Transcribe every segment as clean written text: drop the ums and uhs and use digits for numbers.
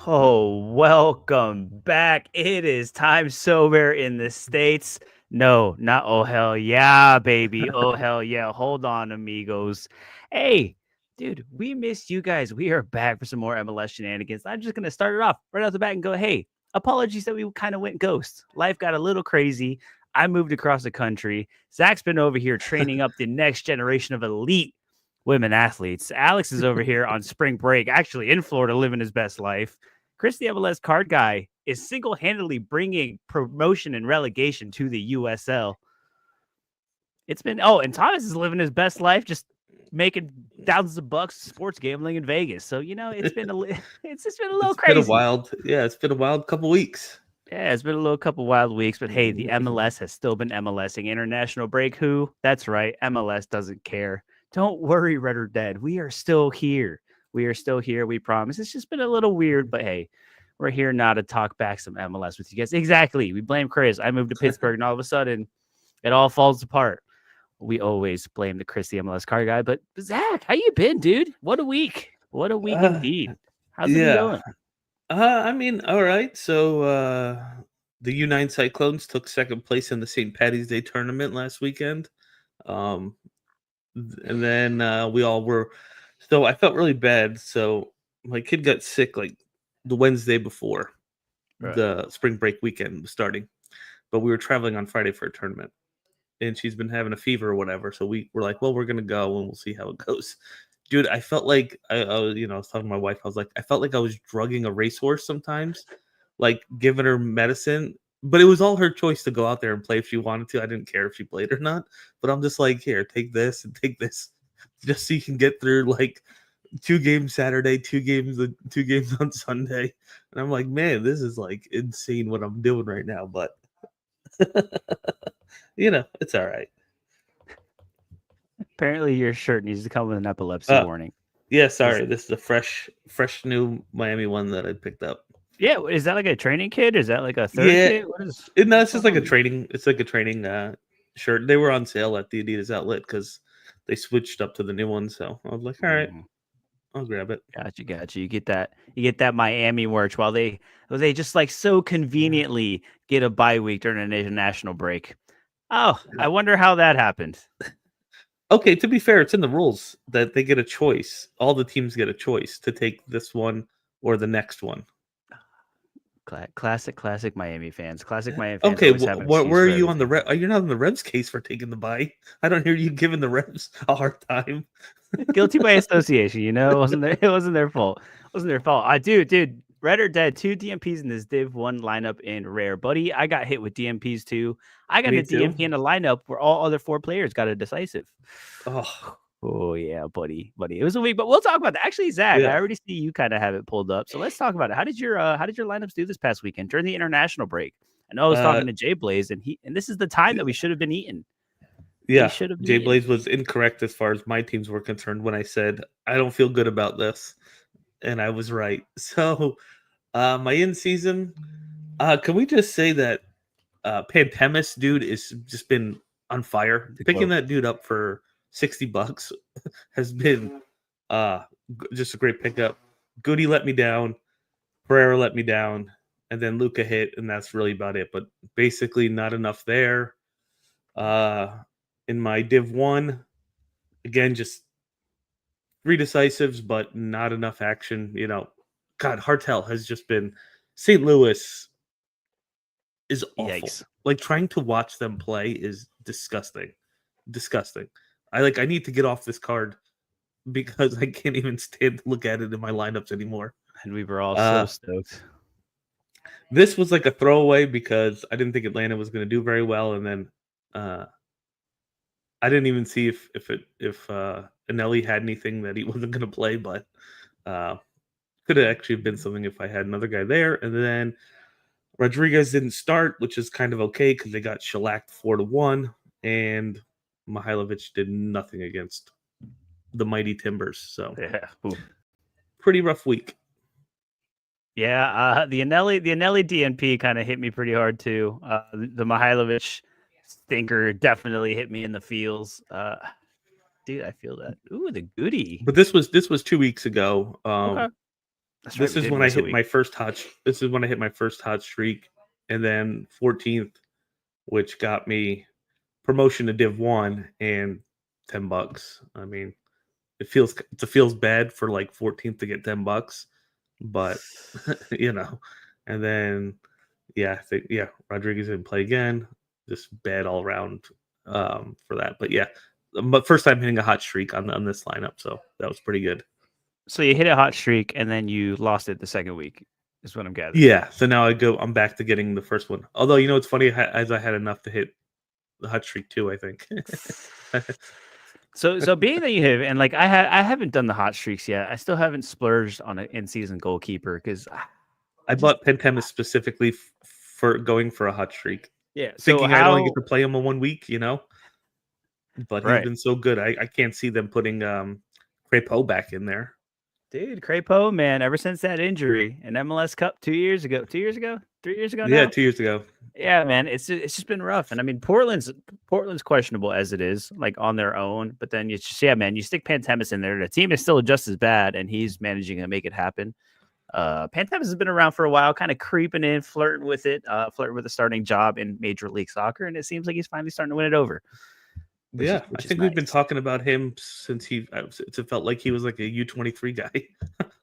Oh, welcome back. It is time sober in the States. No, not oh hell yeah, baby. Oh hell yeah. Hold on, amigos. Hey, dude, we missed you guys. We are back for some more MLS shenanigans. I'm just gonna start it off right off the bat and go, hey, apologies that we kind of went ghost. Life got a little crazy. I moved across the country. Zach's been over here training up the next generation of elite women athletes. Alex is over here on spring break, actually in Florida, living his best life. Chris, the MLS card guy, is single-handedly bringing promotion and relegation to the USL. It's been and Thomas is living his best life, just making thousands of bucks sports gambling in Vegas. So it's been it's just been a little It's been a crazy. wild, it's been a wild couple weeks. Yeah, it's been a little couple wild weeks, but hey, the MLS has still been MLSing. International break, who? That's right, MLS doesn't care. Don't worry, Red or Dead. We are still here. We are still here. We promise. It's just been a little weird, but hey, we're here now to talk back some MLS with you guys. Exactly. We blame Chris. I moved to Pittsburgh, and all of a sudden, it all falls apart. We always blame the Chris, the MLS card guy. But Zach, how you been, dude? What a week. What a week indeed. How's it been Yeah. going? I mean, all right. So the U9 Cyclones took second place in the St. Patty's Day tournament last weekend. Um, and then we all were. So I felt really bad. So my kid got sick like the Wednesday before Right. the spring break weekend was starting, but we were traveling on Friday for a tournament, and she's been having a fever or whatever. So we were like, well, we're gonna go and we'll see how it goes. Dude, I felt like I was, I was talking to my wife. I was like, I felt like I was drugging a racehorse sometimes, like giving her medicine. But it was all her choice to go out there and play if she wanted to. I didn't care if she played or not. But I'm just like, here, take this and take this, just so you can get through like 2 games Saturday, 2 games on Sunday. And I'm like, man, this is like insane what I'm doing right now. But it's all right. Apparently, your shirt needs to come with an epilepsy Uh, warning. yeah, Is sorry. This is a fresh new Miami one that I picked up. Yeah, is that like a training kit? Is that like a third Yeah, kit? no, What's it's just going like a on? training. It's like a training shirt. They were on sale at the Adidas outlet because they switched up to the new one. So I was like, all right, I'll grab it. Gotcha. You get that Miami merch while they just like so conveniently get a bye week during an international break. Oh, I wonder how that happened. Okay, to be fair, it's in the rules that they get a choice. All the teams get a choice to take this one or the next one. Classic Miami fans. Classic Miami fans Okay, always have an excuse where are for you on the everything. Rev? You're not on the Revs case for taking the bye. I don't hear you giving the Revs a hard time. Guilty by association, it wasn't their fault. It wasn't their fault. I dude, Red or Dead, 2 DMPs in this Div 1 lineup in rare. Buddy, I got hit with DMPs too. I got Me a too. DMP in a lineup where all other 4 players got a decisive. Oh, Oh yeah, buddy. It was a week, but we'll talk about that. Actually, Zach, I yeah. already see you kind of have it pulled up. So let's talk about it. How did your lineups do this past weekend during the international break? I know I was Uh, talking to Jay Blaze, and this is the time that we should have been eating. We Yeah, should have been Jay eating. Blaze was incorrect as far as my teams were concerned when I said I don't feel good about this, and I was right. So, my in season, can we just say that Pantemis dude is just been on fire. The Picking goat. that dude up for $60 has been uh just a great pickup. Goody let me down, Pereira let me down, and then Luca hit, and that's really about it. But basically, not enough there. Uh, in my Div 1, again, just 3 decisives, but not enough action. God, Hartel has just been. St. Louis is awful. Yikes. Like trying to watch them play is disgusting. Disgusting. I need to get off this card because I can't even stand to look at it in my lineups anymore. And we were all so Uh, stoked. this was like a throwaway because I didn't think Atlanta was going to do very well, and then uh, I didn't even see if Anelli had anything that he wasn't going to play, but uh, could have actually been something if I had another guy there. And then Rodriguez didn't start, which is kind of okay because they got shellacked 4-1, and Mihailovic did nothing against the mighty Timbers. So Yeah. Ooh. pretty rough week. Yeah, the Anelli DNP kind of hit me pretty hard too. The Mihailovic stinker definitely hit me in the feels. Dude, I feel that. Ooh, the goody. But this was 2 weeks ago. Okay. That's right. This We is did when I miss a hit week. my first hot. This is when I hit my first hot streak, and then 14th, which got me promotion to Div 1 and $10. I mean, it feels bad for like 14th to get $10, but you know, and then yeah, I think yeah, Rodriguez didn't play again. Just bad all around for that. But yeah, but first time hitting a hot streak on this lineup, so that was pretty good. So you hit a hot streak and then you lost it the second week, is what I'm gathering. Yeah, so now I'm back to getting the first one. Although you know it's funny, as I had enough to hit the hot streak too. I think. So being that you have, and like I haven't done the hot streaks yet. I still haven't splurged on an in season goalkeeper because I just bought Pentemis specifically for going for a hot streak, yeah. So thinking I'd only get how to play him in 1 week, but he's right, been so good. I can't see them putting Crepeau back in there. dude? Crepeau, man, ever since that injury in MLS Cup 2 years ago, 2 years ago, 3 years ago Yeah, now. 2 years ago. Yeah, man, it's just been rough, and I mean Portland's questionable as it is, like on their own. But then you just yeah, man, you stick Pantemis in there. The team is still just as bad, and he's managing to make it happen. Pantemis has been around for a while, kind of creeping in, flirting with it, flirting with a starting job in Major League Soccer, and it seems like he's finally starting to win it over, Yeah, I which is think we've been nice. talking about him since it felt like he was like a U23 guy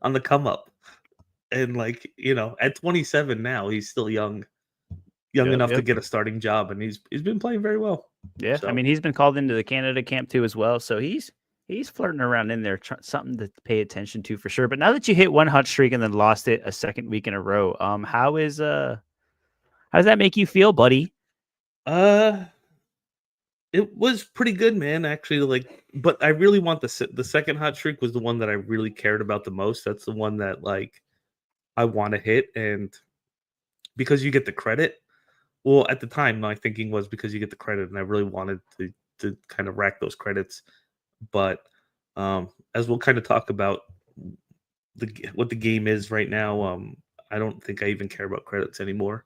on the come up, and like at 27 now, he's still young Yep, enough to yep. get a starting job, and he's been playing very well. Yeah, I So mean he's been called into the Canada camp too as well, so he's flirting around in there, something to pay attention to for sure. But now that you hit one hot streak and then lost it a second week in a row, how does that make you feel, buddy? uh it was pretty good, man, actually, like, but I really want the second hot streak was the one that I really cared about the most. That's the one that, like, I wanna hit, and because you get the credit. Well, at the time, my thinking was because you get the credit, and I really wanted to kind of rack those credits. But, as we'll kinda talk about what the game is right now, I don't think I even care about credits anymore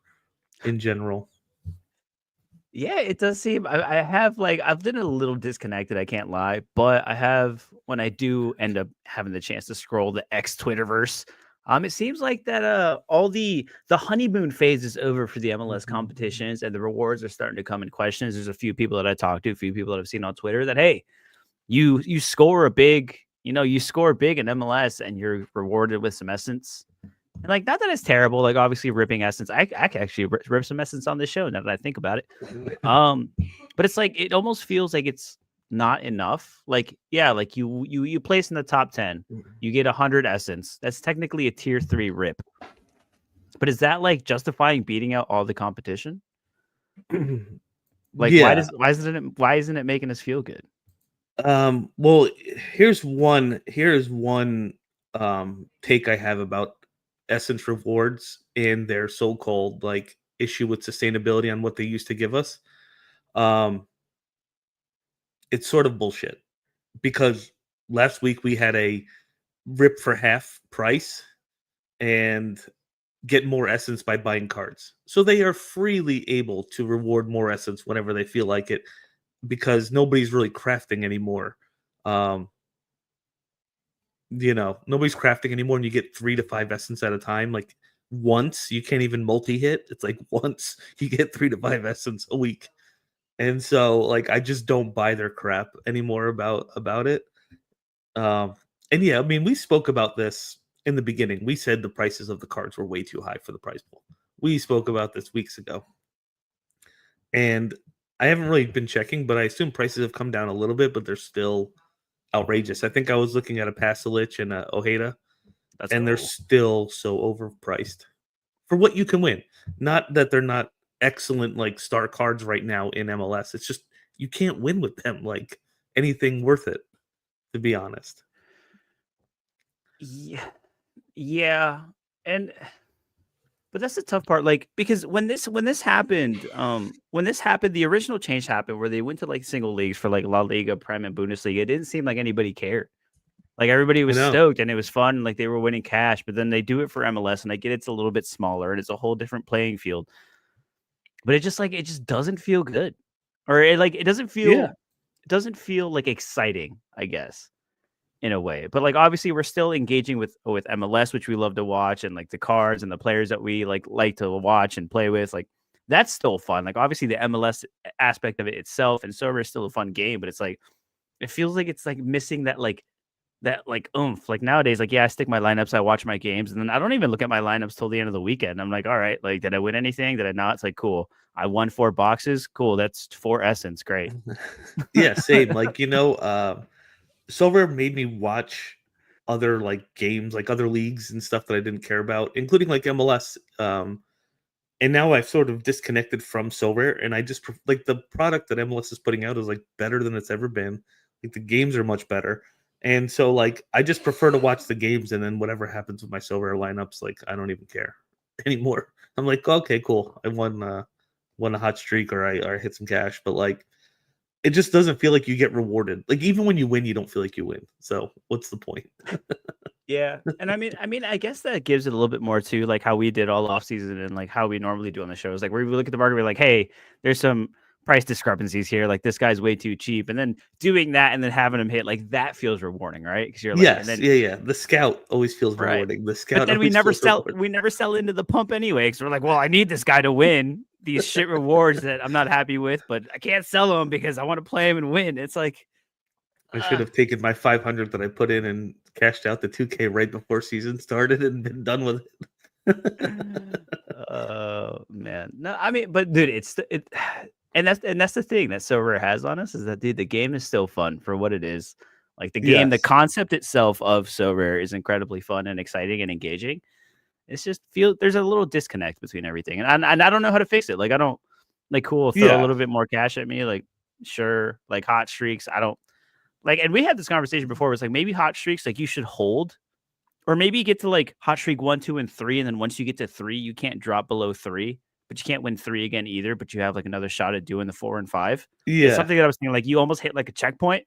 in general. Yeah, it does seem I have like I've been a little disconnected, I can't lie, but I have when I do end up having the chance to scroll the X Twitterverse, it seems like that all the honeymoon phase is over for the MLS competitions and the rewards are starting to come in questions. There's a few people that I talked to, a few people that I've seen on Twitter that hey, you score a big, you score big in MLS and you're rewarded with some essence. And like, not that it's terrible. Like, obviously, ripping essence. I can actually rip some essence on this show now that I think about it. Um, but it's like it almost feels like it's not enough. Like, yeah, like you place in the top 10, you get 100 essence. That's technically a tier 3 rip. But is that like justifying beating out all the competition? Like, Yeah. why isn't it making us feel good? Well, here's one take I have about Essence rewards and their so-called like issue with sustainability on what they used to give us. Um, it's sort of bullshit because last week we had a rip for half price and get more essence by buying cards. So they are freely able to reward more essence whenever they feel like it because nobody's really crafting anymore. Um, nobody's crafting anymore, and you get 3 to 5 essence at a time. Like once, you can't even multi-hit. It's like once you get 3 to 5 essence a week. And so like I just don't buy their crap anymore about it. Um, and yeah, I mean, we spoke about this in the beginning. We said the prices of the cards were way too high for the prize pool. We spoke about this weeks ago. And I haven't really been checking, but I assume prices have come down a little bit, but they're still outrageous. I think I was looking at a Pasalic and a Ojeda, Let's and they're go. still so overpriced for what you can win. Not that they're not excellent like star cards right now in MLS. It's just you can't win with them like anything worth it, to be honest. Yeah, yeah, and but that's the tough part, like, because when this happened, the original change happened where they went to, like, single leagues for, like, La Liga, Prem, and Bundesliga. It didn't seem like anybody cared. Like, everybody I was know. stoked, and it was fun, like, they were winning cash, but then they do it for MLS, and I get it's a little bit smaller, and it's a whole different playing field, but it just doesn't feel good. Or it, like, it Yeah. doesn't feel, like, exciting, I guess. in a way. But like obviously we're still engaging with MLS, which we love to watch, and like the cards and the players that we like to watch and play with. Like that's still fun. Like obviously the MLS aspect of it itself and server is still a fun game, but it's like it feels like it's like missing that oomph. Like nowadays, like yeah, I stick my lineups, I watch my games, and then I don't even look at my lineups till the end of the weekend. I'm like, all right, like did I win anything? Did I not? It's like cool. I won 4 boxes. Cool. That's 4 essence. Great. Yeah, same. Like, Silver made me watch other like games, like other leagues and stuff that I didn't care about, including like MLS. And now I've sort of disconnected from Silver, and I just like the product that MLS is putting out is like better than it's ever been. Like the games are much better, and so like I just prefer to watch the games, and then whatever happens with my Silver lineups, like I don't even care anymore. I'm like, okay, cool, I won a hot streak, or I hit some cash, but like it just doesn't feel like you get rewarded. Like even when you win, you don't feel like you win. So what's the point? Yeah, and I mean, I guess that gives it a little bit more to like how we did all off season and like how we normally do on the shows. Like where we look at the market, we're like, hey, there's some price discrepancies here. Like this guy's way too cheap, and then doing that and then having him hit like that feels rewarding, right? Because you're like, and Yes, then yeah, yeah. The scout always feels right, rewarding. The but scout then we always never feels sell rewarding. we never sell into the pump anyway because we're like, well, I need this guy to win these shit rewards that I'm not happy with, but I can't sell him because I want to play him and win. It's like, I should have taken my 500 that I put in and cashed out the 2K right before season started and been done with it. oh man, no, I mean, but dude, it, and that's the thing that So Rare has on us is that dude, the game is still fun for what it is. Like the game, the Yes. concept itself of So Rare is incredibly fun and exciting and engaging. It's just feel there's a little disconnect between everything, and I don't know how to fix it. Like I don't like cool throw a Yeah. little bit more cash at me, like sure, like hot streaks. I don't like, and we had this conversation before. It was like maybe hot streaks, like you should hold or maybe you get to like hot streak 1, 2, and 3, and then once you get to 3, you can't drop below 3, but you can't win 3 again either. But you have like another shot at doing the 4 and 5. It's Yeah. something that I was thinking like you almost hit like a checkpoint.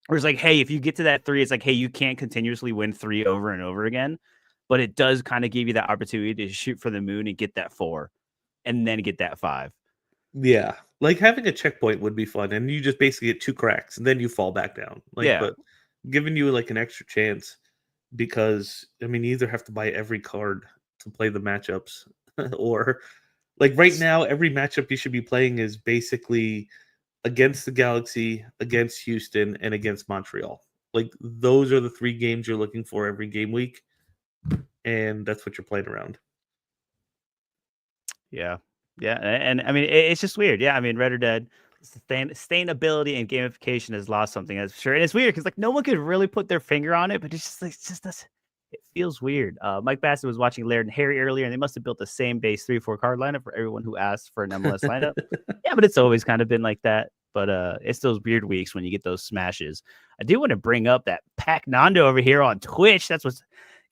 Where it's like, hey, if you get to that 3, it's like, hey, you can't continuously win 3 over and over again. But it does kind of give you that opportunity to shoot for the moon and get that 4 and then get that 5. Yeah. Like having a checkpoint would be fun and you just basically get 2 cracks and then you fall back down. Like, Yeah. but giving you like an extra chance because I mean you either have to buy every card to play the matchups or like right now every matchup you should be playing is basically against the Galaxy, against Houston, and against Montreal. Like those are the 3 games you're looking for every game week, and that's what you're playing around. Yeah. Yeah. And I mean, it's just weird. Yeah. I mean, Red or Dead, sustainability and gamification has lost something. That's for sure. And it's weird because like no one could really put their finger on it, but it's just like, it's just this. It feels weird. Mike Bassett was watching Laird and Harry earlier, and they must have built the same base 3-4 card lineup for everyone who asked for an MLS lineup. Yeah, but it's always kind of been like that. But it's those weird weeks when you get those smashes. I do want to bring up that Pac Nando over here on Twitch. That's what's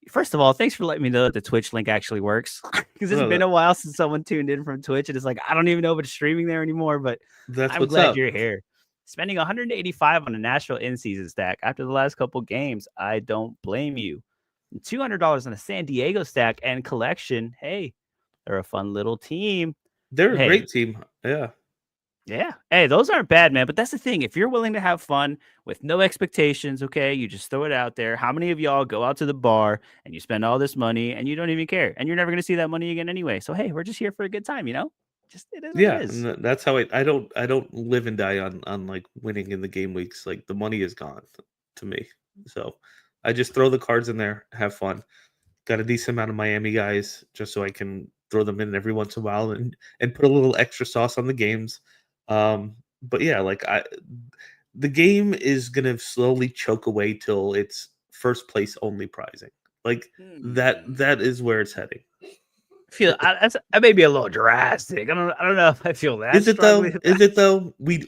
First of all, thanks for letting me know that the Twitch link actually works because it's No, been a while since someone tuned in from Twitch, and it's like I don't even know if it's streaming there anymore. But that's I'm what's glad up. you're here. Spending 185 on a Nashville in-season stack after the last couple games, I don't blame you. $200 on a San Diego stack and collection. Hey, they're a fun little team. They're a Hey, great team. Yeah. yeah. Hey, those aren't bad, man. But that's the thing. If you're willing to have fun with no expectations, okay, you just throw it out there. How many of y'all go out to the bar and you spend all this money and you don't even care and you're never going to see that money again anyway? So, hey, we're just here for a good time, you know? Just it is what it Yeah, and is. that's how I don't live and die on like winning in the game weeks. Like the money is gone to me. So I just throw the cards in there, have fun. Got a decent amount of Miami guys just so I can throw them in every once in a while and put a little extra sauce on the games. But yeah, like the game is gonna slowly choke away till it's first place only prizing. Like that is where it's heading. That may be a little drastic. I don't know if I feel that Is it strongly though? about Is it though? We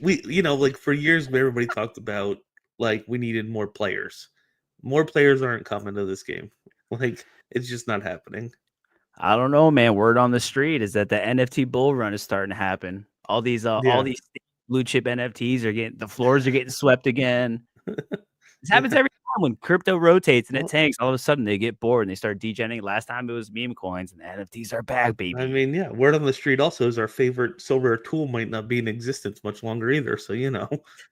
like for years everybody talked about like we needed more players. More players aren't coming to this game. Like it's just not happening. I don't know, man. Word on the street is that the NFT bull run is starting to happen. All Yeah. these blue chip NFTs are getting the floors are getting swept again. This happens Yeah. every time when crypto rotates and it Well, tanks. All of a sudden, they get bored and they start degenerating. Last time it was meme coins, and the NFTs are back, I baby. mean, yeah, word on the street also is our favorite silver tool might not be in existence much longer either. So,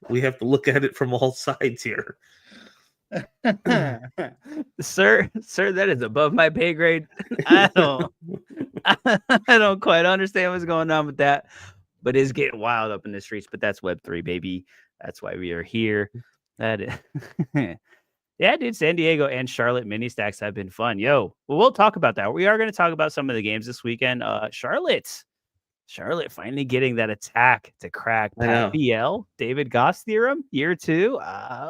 we have to look at it from all sides here. sir, that is above my pay grade. I don't, I don't quite understand what's going on with that, but it's getting wild up in the streets. But that's Web3, baby. That's why we are here. That is, yeah, dude. San Diego and Charlotte mini stacks have been fun. Yo, well, we'll talk about that. We are going to talk about some of the games this weekend. Charlotte finally getting that attack to crack I Pat know. PL, David Goss theorem, year two.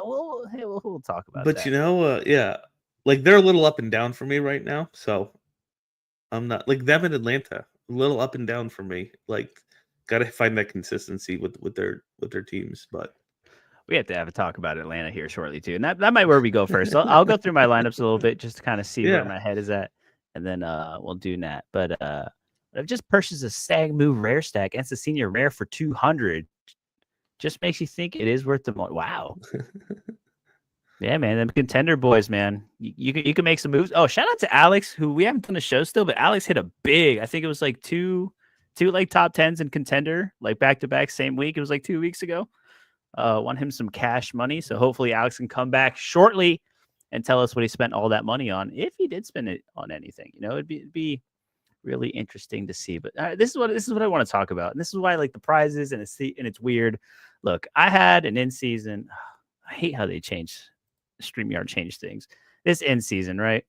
We'll talk about But that. yeah, like they're a little up and down for me right now. So I'm not like them in Atlanta, a little up and down for me. Like, gotta find that consistency with their teams. But We have to have a talk about Atlanta here shortly too, and that might where we go first. So I'll go through my lineups a little bit just to kind of see where yeah, my head is at, and then we'll do that. But I've just purchased a Stag Move Rare stack and it's a senior rare for 200. Just makes you think it is worth the money. Wow. Yeah, man, them contender boys, man. You can make some moves. Oh, shout out to Alex, who we haven't done a show still, but Alex hit a big. I think it was like two like top tens in contender, like back to back same week. It was like 2 weeks ago. Won him some cash money, so hopefully Alex can come back shortly and tell us what he spent all that money on, if he did spend it on anything. It'd be really interesting to see. But this is what I want to talk about, and this is why I like the prizes, and it's weird. Look, I had an in season. I hate how they StreamYard changed things. This in season, right?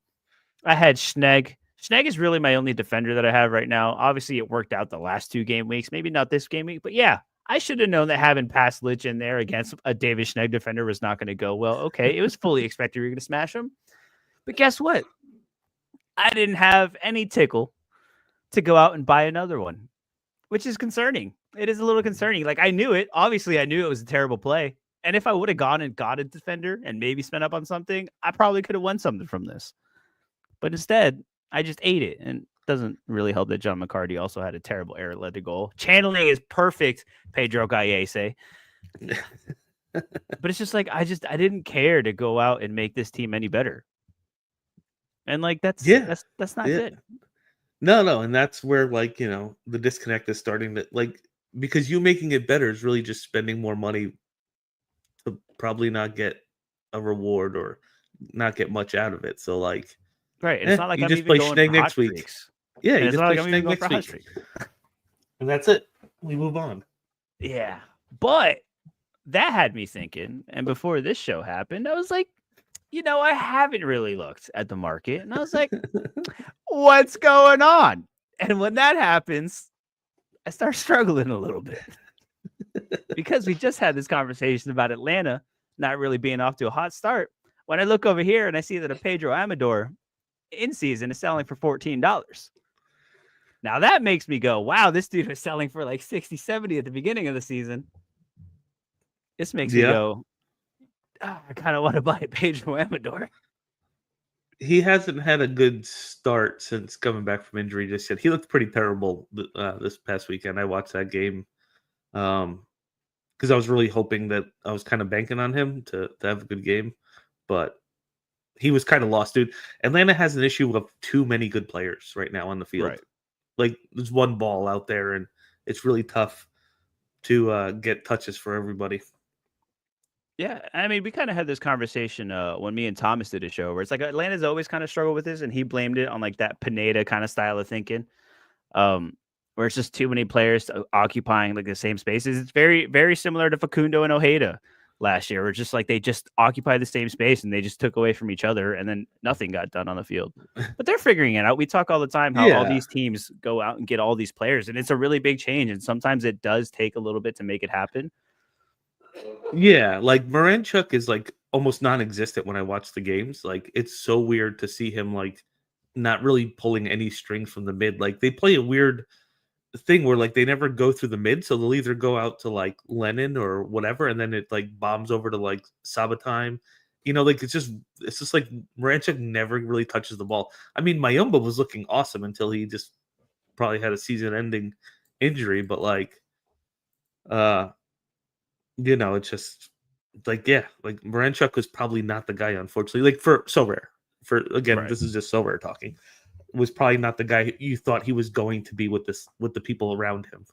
I had Schnegg. Schnegg is really my only defender that I have right now. Obviously, it worked out the last 2 game weeks, maybe not this game week, but yeah, I should have known that having Pass Lich in there against a David Schnegg defender was not going to go well. Okay, it was fully expected we were going to smash him. But guess what? I didn't have any tickle to go out and buy another one, which is concerning. It is a little concerning. Like, I knew it. Obviously, I knew it was a terrible play. And if I would have gone and got a defender and maybe spent up on something, I probably could have won something from this. But instead, I just ate it, and it doesn't really help that John McCarty also had a terrible error led to goal. Channeling is perfect, Pedro Gallese. But it's just like I didn't care to go out and make this team any better. And like that's yeah, that's not yeah. good. No, and that's where like the disconnect is starting. That like because you making it better is really just spending more money to probably not get a reward or not get much out of it. So like, Right. And it's not like you I'm just even play going for Schneg hot next week. streaks. Yeah, And you it's just not play like I'm even Schneg going for next hot week, streaks. and that's it. We move on. Yeah. But that had me thinking. And before this show happened, I was like, I haven't really looked at the market. And I was like, what's going on? And when that happens, I start struggling a little bit because we just had this conversation about Atlanta not really being off to a hot start. When I look over here and I see that a Pedro Amador in season is selling for $14. Now that makes me go, wow, this dude was selling for like 60, 70 at the beginning of the season. This makes me Yeah, go, I kind of want to buy a Pedro Amador. he hasn't had a good start since coming back from injury just yet. He looked pretty terrible this past weekend. I watched that game because I was really hoping that I was kind of banking on him to have a good game, but he was kind of lost, dude. Atlanta has an issue of too many good players right now on the field. Right. Like there's one ball out there, and it's really tough to get touches for everybody. Yeah, I mean, we kind of had this conversation when me and Thomas did a show where it's like Atlanta's always kind of struggled with this, and he blamed it on like that Pineda kind of style of thinking, where it's just too many players occupying like the same spaces. It's very, very similar to Facundo and Ojeda last year, where it's just like they just occupy the same space and they just took away from each other, and then nothing got done on the field. But they're figuring it out. We talk all the time how all Yeah, these teams go out and get all these players, and it's a really big change, and sometimes it does take a little bit to make it happen. yeah. Like Moranchuk is like almost non-existent when I watch the games. Like it's so weird to see him like not really pulling any strings from the mid. Like they play a weird thing where like they never go through the mid, so they'll either go out to like Lennon or whatever, and then it like bombs over to like Sabatime. Like it's just like Moranchuk never really touches the ball. I mean, Mayumba was looking awesome until he just probably had a season-ending injury, but like, uh, it's just like like Moranchuk was probably not the guy, unfortunately. Like for so rare. For again, Right. this is just so rare talking. Was probably not the guy you thought he was going to be with the people around him.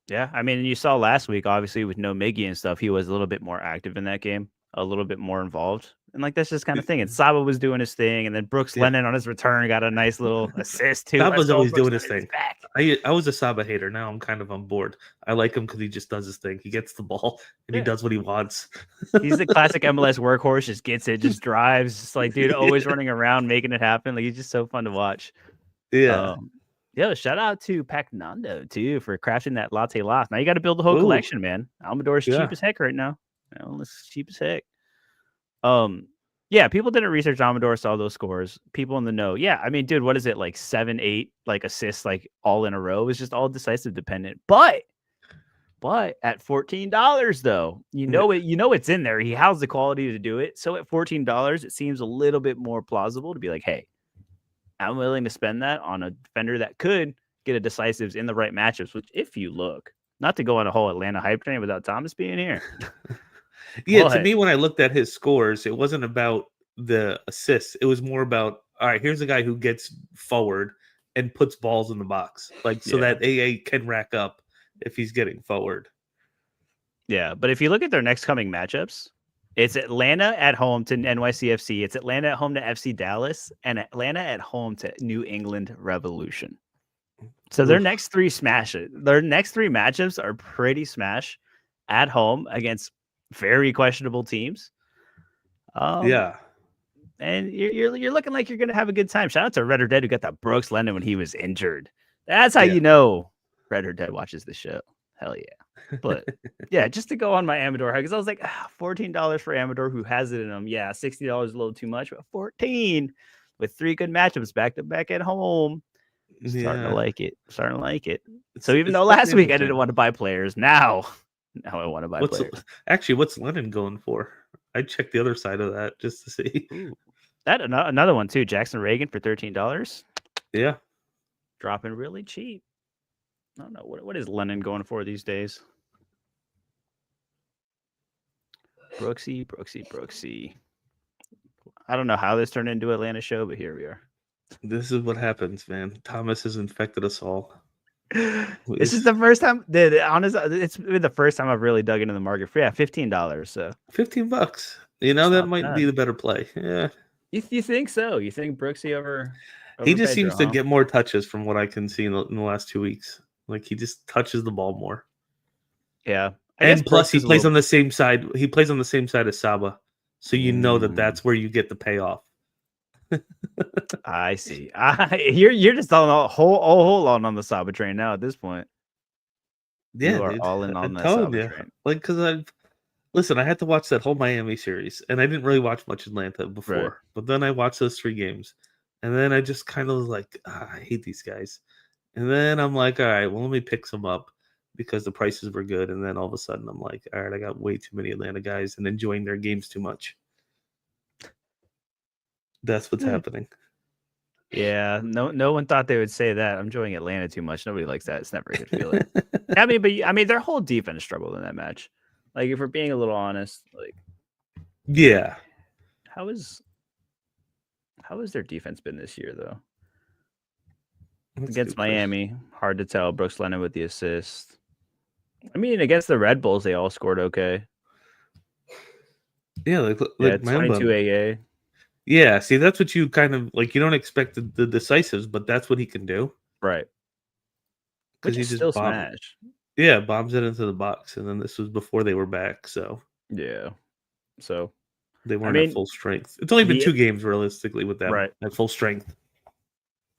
Yeah, I mean, you saw last week, obviously with no Miggy and stuff, he was a little bit more active in that game. a little bit more involved. And like that's just kind of thing. And Saba was doing his thing, and then Brooks Yeah. Lennon on his return got a nice little assist too. Let's Saba's go, always Brooks doing his Lennon is thing. back. I was a Saba hater. Now I'm kind of on board. I like him because he just does his thing. He gets the ball and he Yeah. does what he wants. He's the classic MLS workhorse, just gets it, just drives, just like dude, always Yeah. running around, making it happen. Like he's just so fun to watch. Yeah. Um, Yo, shout out to Pac Nando too for crashing that latte loft. Now you got to build the whole Ooh. collection, man. Almador's cheap Yeah. as heck right now. It's cheap as heck. Yeah, people didn't research Amador, saw those scores. People in the know. Yeah, I mean, dude, what is it like 7, 8 like assists like all in a row? It's just all decisive dependent. But at $14 though, you know it's in there. He has the quality to do it. So at $14, it seems a little bit more plausible to be like, hey, I'm willing to spend that on a defender that could get a decisives in the right matchups. Which, if you look, not to go on a whole Atlanta hype train without Thomas being here. Yeah, to But me, when I looked at his scores, it wasn't about the assists. It was more about, all right, here's a guy who gets forward and puts balls in the box, like so yeah. that AA can rack up if he's getting forward. Yeah, but if you look at their next coming matchups, it's Atlanta at home to NYCFC, it's Atlanta at home to FC Dallas, and Atlanta at home to New England Revolution. So their Oof. next three matchups are pretty smash at home against very questionable teams. Yeah. And you're looking like you're gonna have a good time. Shout out to Red or Dead who got that Brooks Lennon when he was injured. That's how Yeah. you know Red or Dead watches the show. Hell yeah. But yeah, just to go on my Amador, because I was like, $14 for Amador who has it in him. Yeah, $60 is a little too much, but 14 with 3 good matchups back to back at home. Starting to Yeah. like it. So even It's though last definitely week I didn't interesting. want to buy players, now I want to buy What's players. actually what's Lennon going for? I checked the other side of that just to see. Ooh. That another one too. Jackson Reagan for $13. Yeah. Dropping really cheap. I don't know. What is Lennon going for these days? Brooksy. I don't know how this turned into Atlanta show, but here we are. This is what happens, man. Thomas has infected us all. This is the first time. It's been the first time I've really dug into the market for $15. So $15. You know, it's that not might be bad. the better play. Yeah. You think so? You think Brooksy over He just Pedro, seems to huh? get more touches from what I can see in the last 2 weeks. Like he just touches the ball more. Yeah. I guess And plus Brooks he is a plays little. on the same side. He plays on the same side as Saba. So you know that Mm, that's where you get the payoff. I see. You're just on a whole on the Saba train now at this point. Yeah, You are dude. all in I'm on that telling Saba you. train. Like, because listen, I had to watch that whole Miami series, and I didn't really watch much Atlanta Right. before. But then I watched those 3 games, and then I just kind of was like, I hate these guys. And then I'm like, all right, well, let me pick some up because the prices were good. And then all of a sudden, I'm like, all right, I got way too many Atlanta guys and enjoying their games too much. That's what's happening. Yeah, no one thought they would say that. I'm enjoying Atlanta too much. Nobody likes that. It's never a good feeling. I mean, their whole defense struggled in that match. Like, if we're being a little honest, like, Yeah. how has their defense been this year though? Against Miami, hard to tell. Brooks Lennon with the assist. I mean, against the Red Bulls, they all scored okay. Yeah, like Yeah, my 22 AA. Yeah, see, that's what you kind of like. You don't expect the decisives, but that's what he can do Right. because Which he is just still smash. bombs it into the box. And then this was before they were back, so Yeah. So, they I weren't at mean, full strength. It's only been the 2 games realistically with them right. at full strength.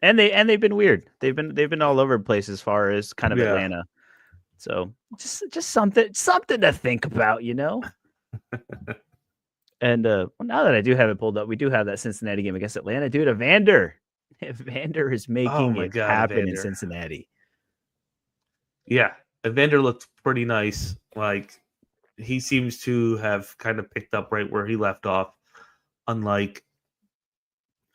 And they've been weird. They've been all over the place as far as kind of Yeah. Atlanta. So just something to think about, you know. And now that I do have it pulled up, we do have that Cincinnati game against Atlanta, dude. Evander is Oh making my it god, happen in Evander. Cincinnati. Yeah, Evander looked pretty nice. Like he seems to have kind of picked up right where he left off, unlike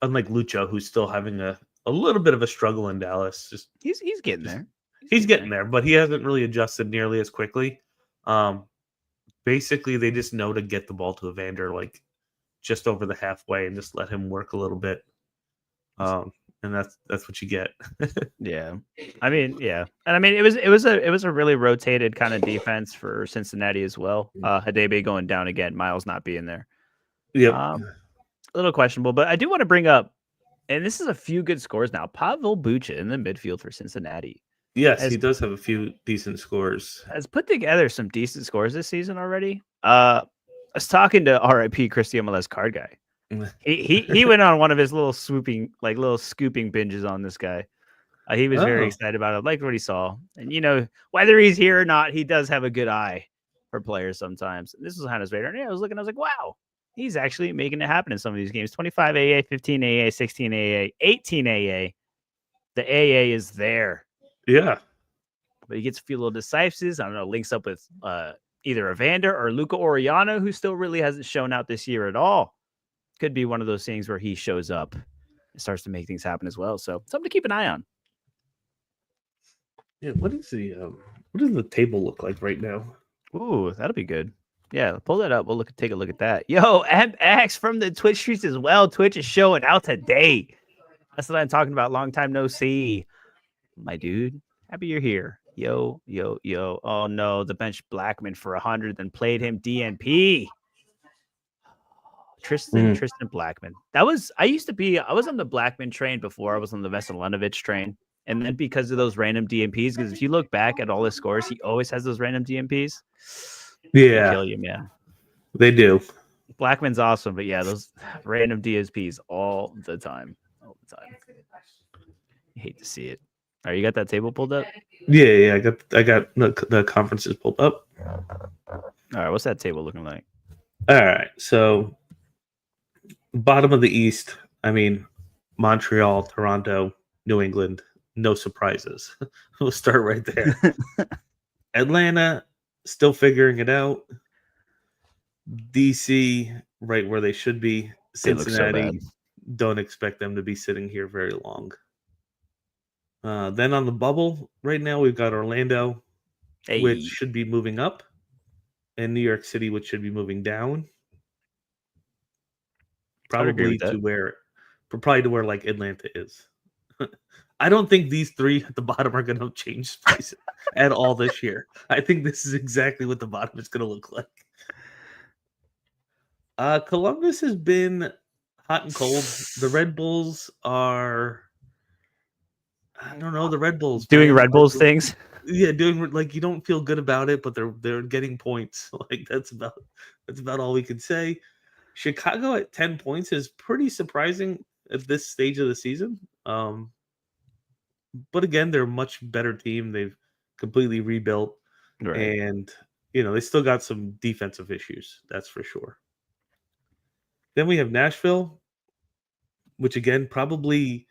Lucho, who's still having a little bit of a struggle in Dallas. He's getting there. He's getting there, but he hasn't really adjusted nearly as quickly. Basically, they just know to get the ball to Evander like just over the halfway and just let him work a little bit. and that's what you get. Yeah. I mean, yeah. And I mean it was a really rotated kind of defense for Cincinnati as well. Hadebe going down again, Miles not being there. Yep. A little questionable, but I do want to bring up, and this is a few good scores now. Pavel Bucha in the midfield for Cincinnati Yes, has he does have a few decent scores. put together some decent scores this season already. I was talking to RIP Christy MLS card guy. He went on one of his little scooping binges on this guy. He was very Oh, excited about it, liked what he saw. And, you know, whether he's here or not, he does have a good eye for players sometimes. And this was on his radar. And yeah, I was like, wow, he's actually making it happen in some of these games. 25 AA, 15 AA, 16 AA, 18 AA. The AA is there. yeah. But he gets a few little decisives. I don't know, links up with either Evander or Luca Oriano, who still really hasn't shown out this year at all. Could be one of those things where he shows up and starts to make things happen as well. So something to keep an eye on. Yeah, what does the table look like right now? Ooh, that'll be good. Yeah, pull that up. We'll take a look at that. Yo, MX from the Twitch streets as well. Twitch is showing out today. That's what I'm talking about. Long time no see. My dude, happy you're here. Yo. Oh no, the bench Blackman for 100, then played him DNP. Tristan Blackman. I was on the Blackman train before I was on the Veselinovic train. And then because of those random DMPs, because if you look back at all his scores, he always has those random DMPs. Yeah, they kill you, man. They do. Blackman's awesome, but yeah, those random DSPs all the time. You hate to see it. All right, you got that table pulled up? Yeah. I got the conferences pulled up. All right, what's that table looking like? All right, so bottom of the East. I mean, Montreal, Toronto, New England. No surprises. We'll start right there. Atlanta, still figuring it out. DC, right where they should be. Cincinnati, don't expect them to be sitting here very long. Then on the bubble, right now we've got Orlando, which should be moving up, and New York City, which should be moving down. Probably to where like Atlanta is. I don't think these three at the bottom are going to change places at all this year. I think this is exactly what the bottom is going to look like. Columbus has been hot and cold. The Red Bulls are, I don't know, the Red Bulls doing Red Bulls things. Yeah, doing like you don't feel good about it, but they're getting points. Like that's about all we can say. Chicago at 10 points is pretty surprising at this stage of the season. But again, they're a much better team. They've completely rebuilt, and they still got some defensive issues. That's for sure. Then we have Nashville, which again probably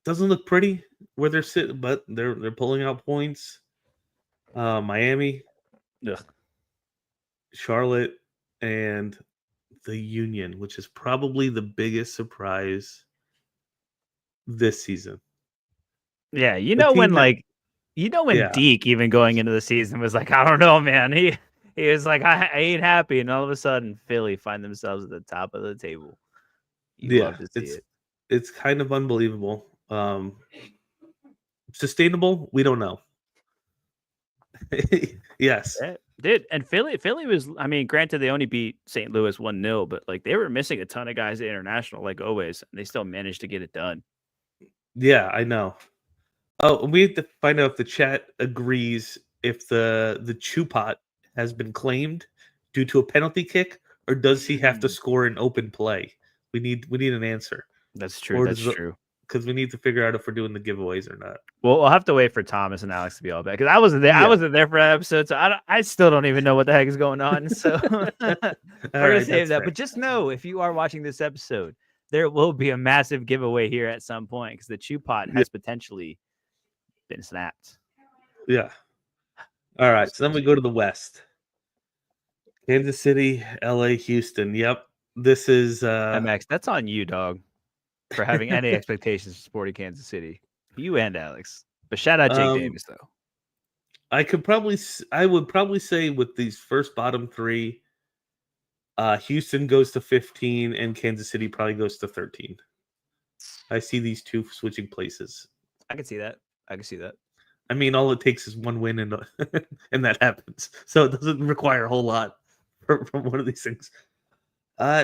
doesn't look pretty where they're sitting, but they're pulling out points. Miami, Charlotte, and the Union, which is probably the biggest surprise this season. Yeah, when Deke even going into the season was like, I don't know, man. He was like, I ain't happy, and all of a sudden Philly find themselves at the top of the table. Love to see it. It's kind of unbelievable. Sustainable? We don't know. Yes. Dude, and Philly was, I mean, granted they only beat St. Louis 1-0, but like they were missing a ton of guys at international, like always, and they still managed to get it done. Yeah, I know. Oh, we have to find out if the chat agrees if the Chupot has been claimed due to a penalty kick, or does he have to score an open play? We need an answer. That's true. True. Because we need to figure out if we're doing the giveaways or not. Well, we'll have to wait for Thomas and Alex to be all back because I wasn't there. Yeah. I wasn't there for that episode, so I still don't even know what the heck is going on. So we're gonna save that. Fair. But just know, if you are watching this episode, there will be a massive giveaway here at some point because the Chupot has potentially been snapped. Yeah. All right. So then we go to the West. Kansas City, LA, Houston. Yep. This is MX. That's on you, dog, for having any expectations for Sporting Kansas City. You and Alex. But shout out Jake Davis, though. I would probably say with these first bottom three, Houston goes to 15 and Kansas City probably goes to 13. I see these two switching places. I can see that. I can see that. I mean, all it takes is one win, and and that happens. So it doesn't require a whole lot from one of these things.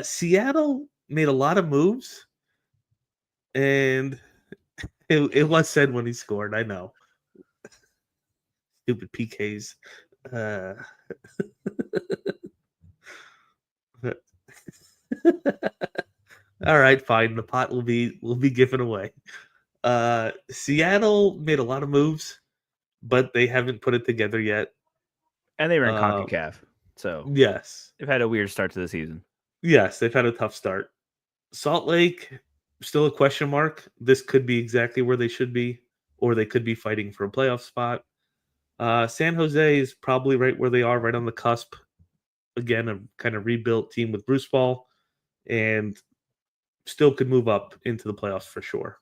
Seattle made a lot of moves, and it was said when he scored. I know, stupid PKs. Uh, all right, fine. The pot will be given away. Seattle made a lot of moves, but they haven't put it together yet. And they were in Uh, CONCACAF, so yes, they've had a weird start to the season. yes, they've had a tough start. Salt Lake, still a question mark. This could be exactly where they should be, or they could be fighting for a playoff spot. San Jose is probably right where they are, right on the cusp. Again, a kind of rebuilt team with Bruce Ball, and still could move up into the playoffs for sure.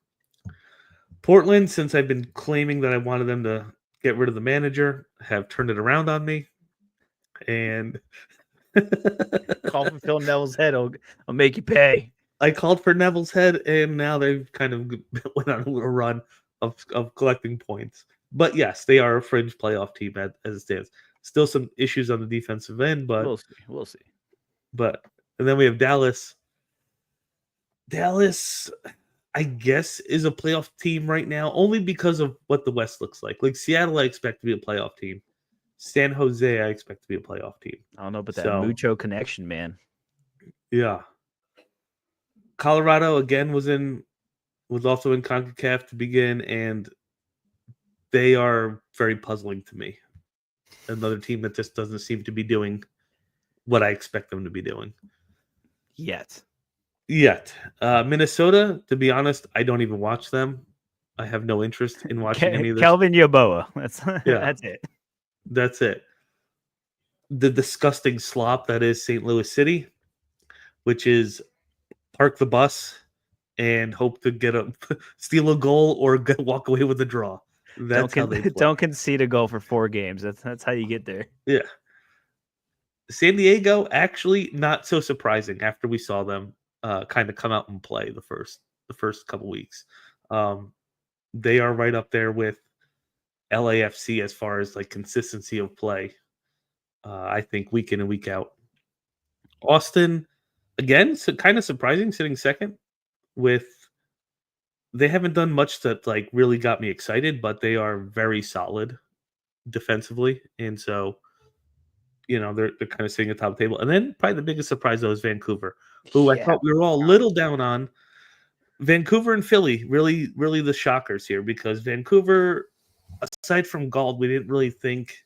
Portland, since I've been claiming that I wanted them to get rid of the manager, have turned it around on me. And Call for Phil Neville's head. I'll make you pay. I called for Neville's head, and now they've kind of went on a little run of collecting points. But yes, they are a fringe playoff team as it stands. Still some issues on the defensive end, but We'll see. We'll see. and then we have Dallas. Dallas, I guess, is a playoff team right now, only because of what the West looks like. Like Seattle, I expect to be a playoff team. San Jose, I expect to be a playoff team. I don't know, but that So, Mucho connection, man. yeah. Colorado again was also in CONCACAF to begin, and they are very puzzling to me. Another team that just doesn't seem to be doing what I expect them to be doing Yet. Minnesota, to be honest, I don't even watch them. I have no interest in watching any of this. Kelvin Yeboah. That's Yeah. that's it. That's it. The disgusting slop that is St. Louis City, which is park the bus and hope to steal a goal or walk away with a draw. That's how they play. Don't concede a goal for 4 games. That's how you get there. Yeah. San Diego, actually not so surprising after we saw them kind of come out and play the first couple weeks. They are right up there with LAFC as far as like consistency of play. I think week in and week out. Austin, again, so kind of surprising, sitting second. They haven't done much that like really got me excited, but they are very solid defensively, and so they're kind of sitting at the top of the table. And then probably the biggest surprise though is Vancouver, who I thought we were all a little down on. Vancouver and Philly, really, really the shockers here, because Vancouver, aside from Gald, we didn't really think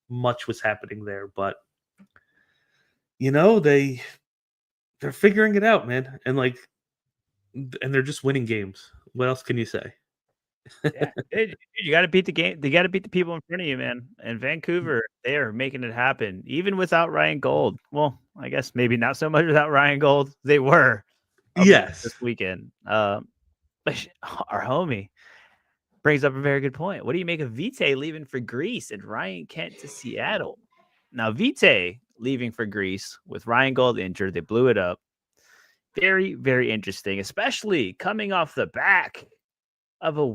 much was happening there, but they're figuring it out, man, and they're just winning games. What else can you say? Yeah, you got to beat the game. You got to beat the people in front of you, man. And Vancouver, they are making it happen, even without Ryan Gold. Well, I guess maybe not so much without Ryan Gold. They were, yes, this weekend. But our homie brings up a very good point. What do you make of Vite leaving for Greece and Ryan Kent to Seattle? Now, Vite leaving for Greece with Ryan Gold injured, they blew it up. Very, very interesting, especially coming off the back of a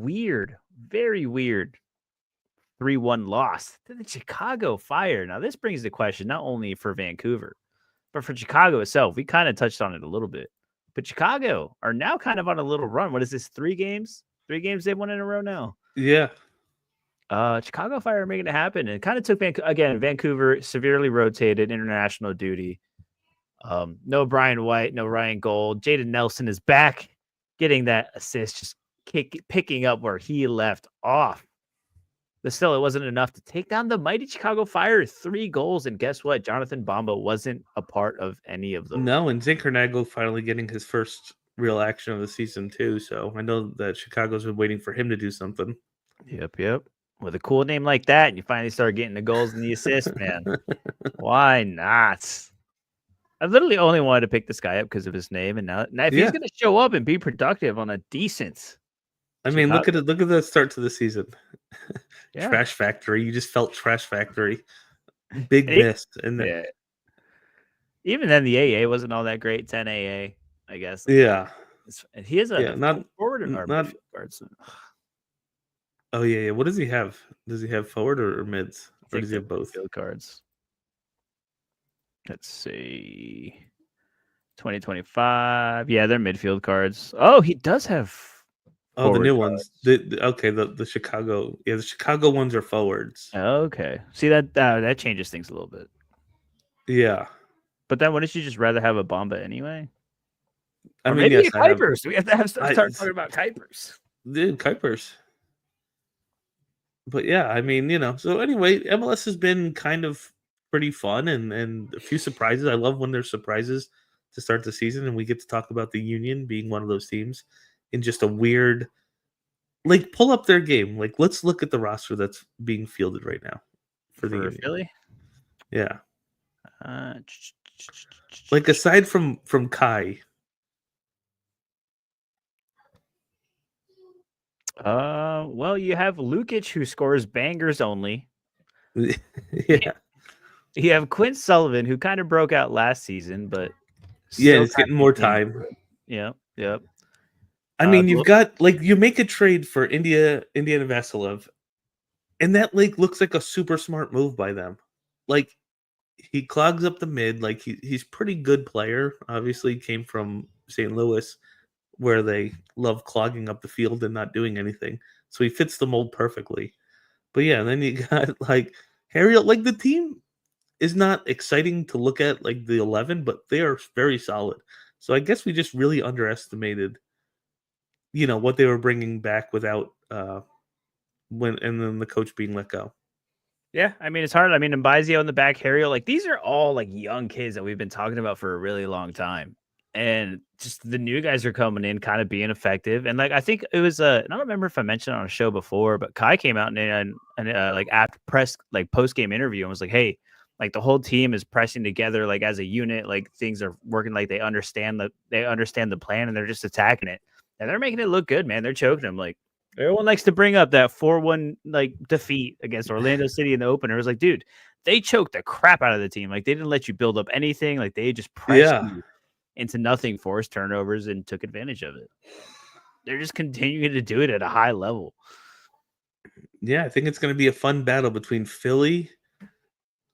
very weird 3-1 loss to the Chicago Fire. Now, this brings the question not only for Vancouver, but for Chicago itself. We kind of touched on it a little bit. But Chicago are now kind of on a little run. What is this, 3 games? 3 games they've won in a row now. Yeah. Chicago Fire are making it happen. And it kind of took, Vancouver severely rotated international duty. No Brian White, no Ryan Gold. Jaden Nelson is back getting that assist, just picking up where he left off. But still, it wasn't enough to take down the mighty Chicago Fire. 3 goals. And guess what? Jonathan Bamba wasn't a part of any of them. No, and Zinkernagle finally getting his first real action of the season too. So I know that Chicago's been waiting for him to do something. Yep. With a cool name like that, and you finally start getting the goals and the assists, man. Why not? I literally only wanted to pick this guy up because of his name, and now if he's going to show up and be productive on a decent, I mean, look at the start to the season. Yeah. Trash Factory. You just felt Trash Factory. Big miss, even then the AA wasn't all that great. 10 AA, I guess. Yeah. He has Yeah, a forward or not. midfield guard. So Oh yeah, yeah. What does he have? Does he have forward or mids, I or think does he they're have both? midfield cards. Let's see. 2025. Yeah, they're midfield cards. Oh, he does have Oh, the forward new ones. cards. Okay, the Chicago. Yeah, the Chicago ones are forwards. Okay. See that changes things a little bit. Yeah. But then wouldn't you just rather have a Bomba anyway? I Or mean, maybe a yes, I have. Kuipers. We have to I start talking about Kuipers. dude, Kuipers. But yeah, I mean, So anyway, MLS has been kind of pretty fun and a few surprises. I love when there's surprises to start the season, and we get to talk about the Union being one of those teams in just a weird, like, pull up their game. Like, let's look at the roster that's being fielded right now for the For Union. Philly? Yeah, Uh, like aside from Kai. well, you have Lukic who scores bangers only. Yeah, You have Quinn Sullivan who kind of broke out last season, but yeah, still it's kind getting of more continues to time. grow. Yep, yep. I mean, you've Glo- got like you make a trade for Indiana Vasilov, and that like looks like a super smart move by them. Like he clogs up the mid. Like he's pretty good player. Obviously, came from St. Louis, where they love clogging up the field and not doing anything. So he fits the mold perfectly. But yeah, then you got like Harry. Like the team is not exciting to look at, like the 11, but they are very solid. So I guess we just really underestimated, what they were bringing back without when and then the coach being let go. Yeah, I mean it's hard. I mean, Mbizio in the back, Harriel, like these are all like young kids that we've been talking about for a really long time. And just the new guys are coming in, kind of being effective. And like I think it was I don't remember if I mentioned it on a show before, but Kai came out and like after press like post game interview and was like, hey, like the whole team is pressing together like as a unit, like things are working, like they understand the plan and they're just attacking it. And they're making it look good, man. They're choking them like everyone likes to bring up that 4-1 like defeat against Orlando City in the opener. It was like, dude, they choked the crap out of the team. Like they didn't let you build up anything. Like they just pressed Yeah. you into nothing, forced turnovers, and took advantage of it. They're just continuing to do it at a high level. Yeah, I think it's going to be a fun battle between Philly,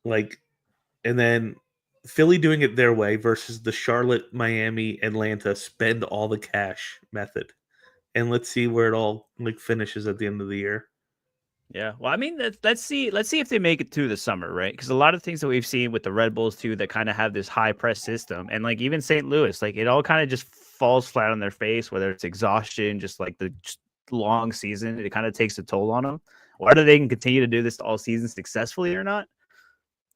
like, and then Philly doing it their way versus the Charlotte, Miami, Atlanta spend all the cash method. And let's see where it all like finishes at the end of the year. Yeah. Well, I mean, let's see if they make it through the summer, right? Because a lot of things that we've seen with the Red Bulls too, that kind of have this high press system, and like even St. Louis, like it all kind of just falls flat on their face, whether it's exhaustion, just like the long season, it kind of takes a toll on them. Whether they can continue to do this all season successfully or not,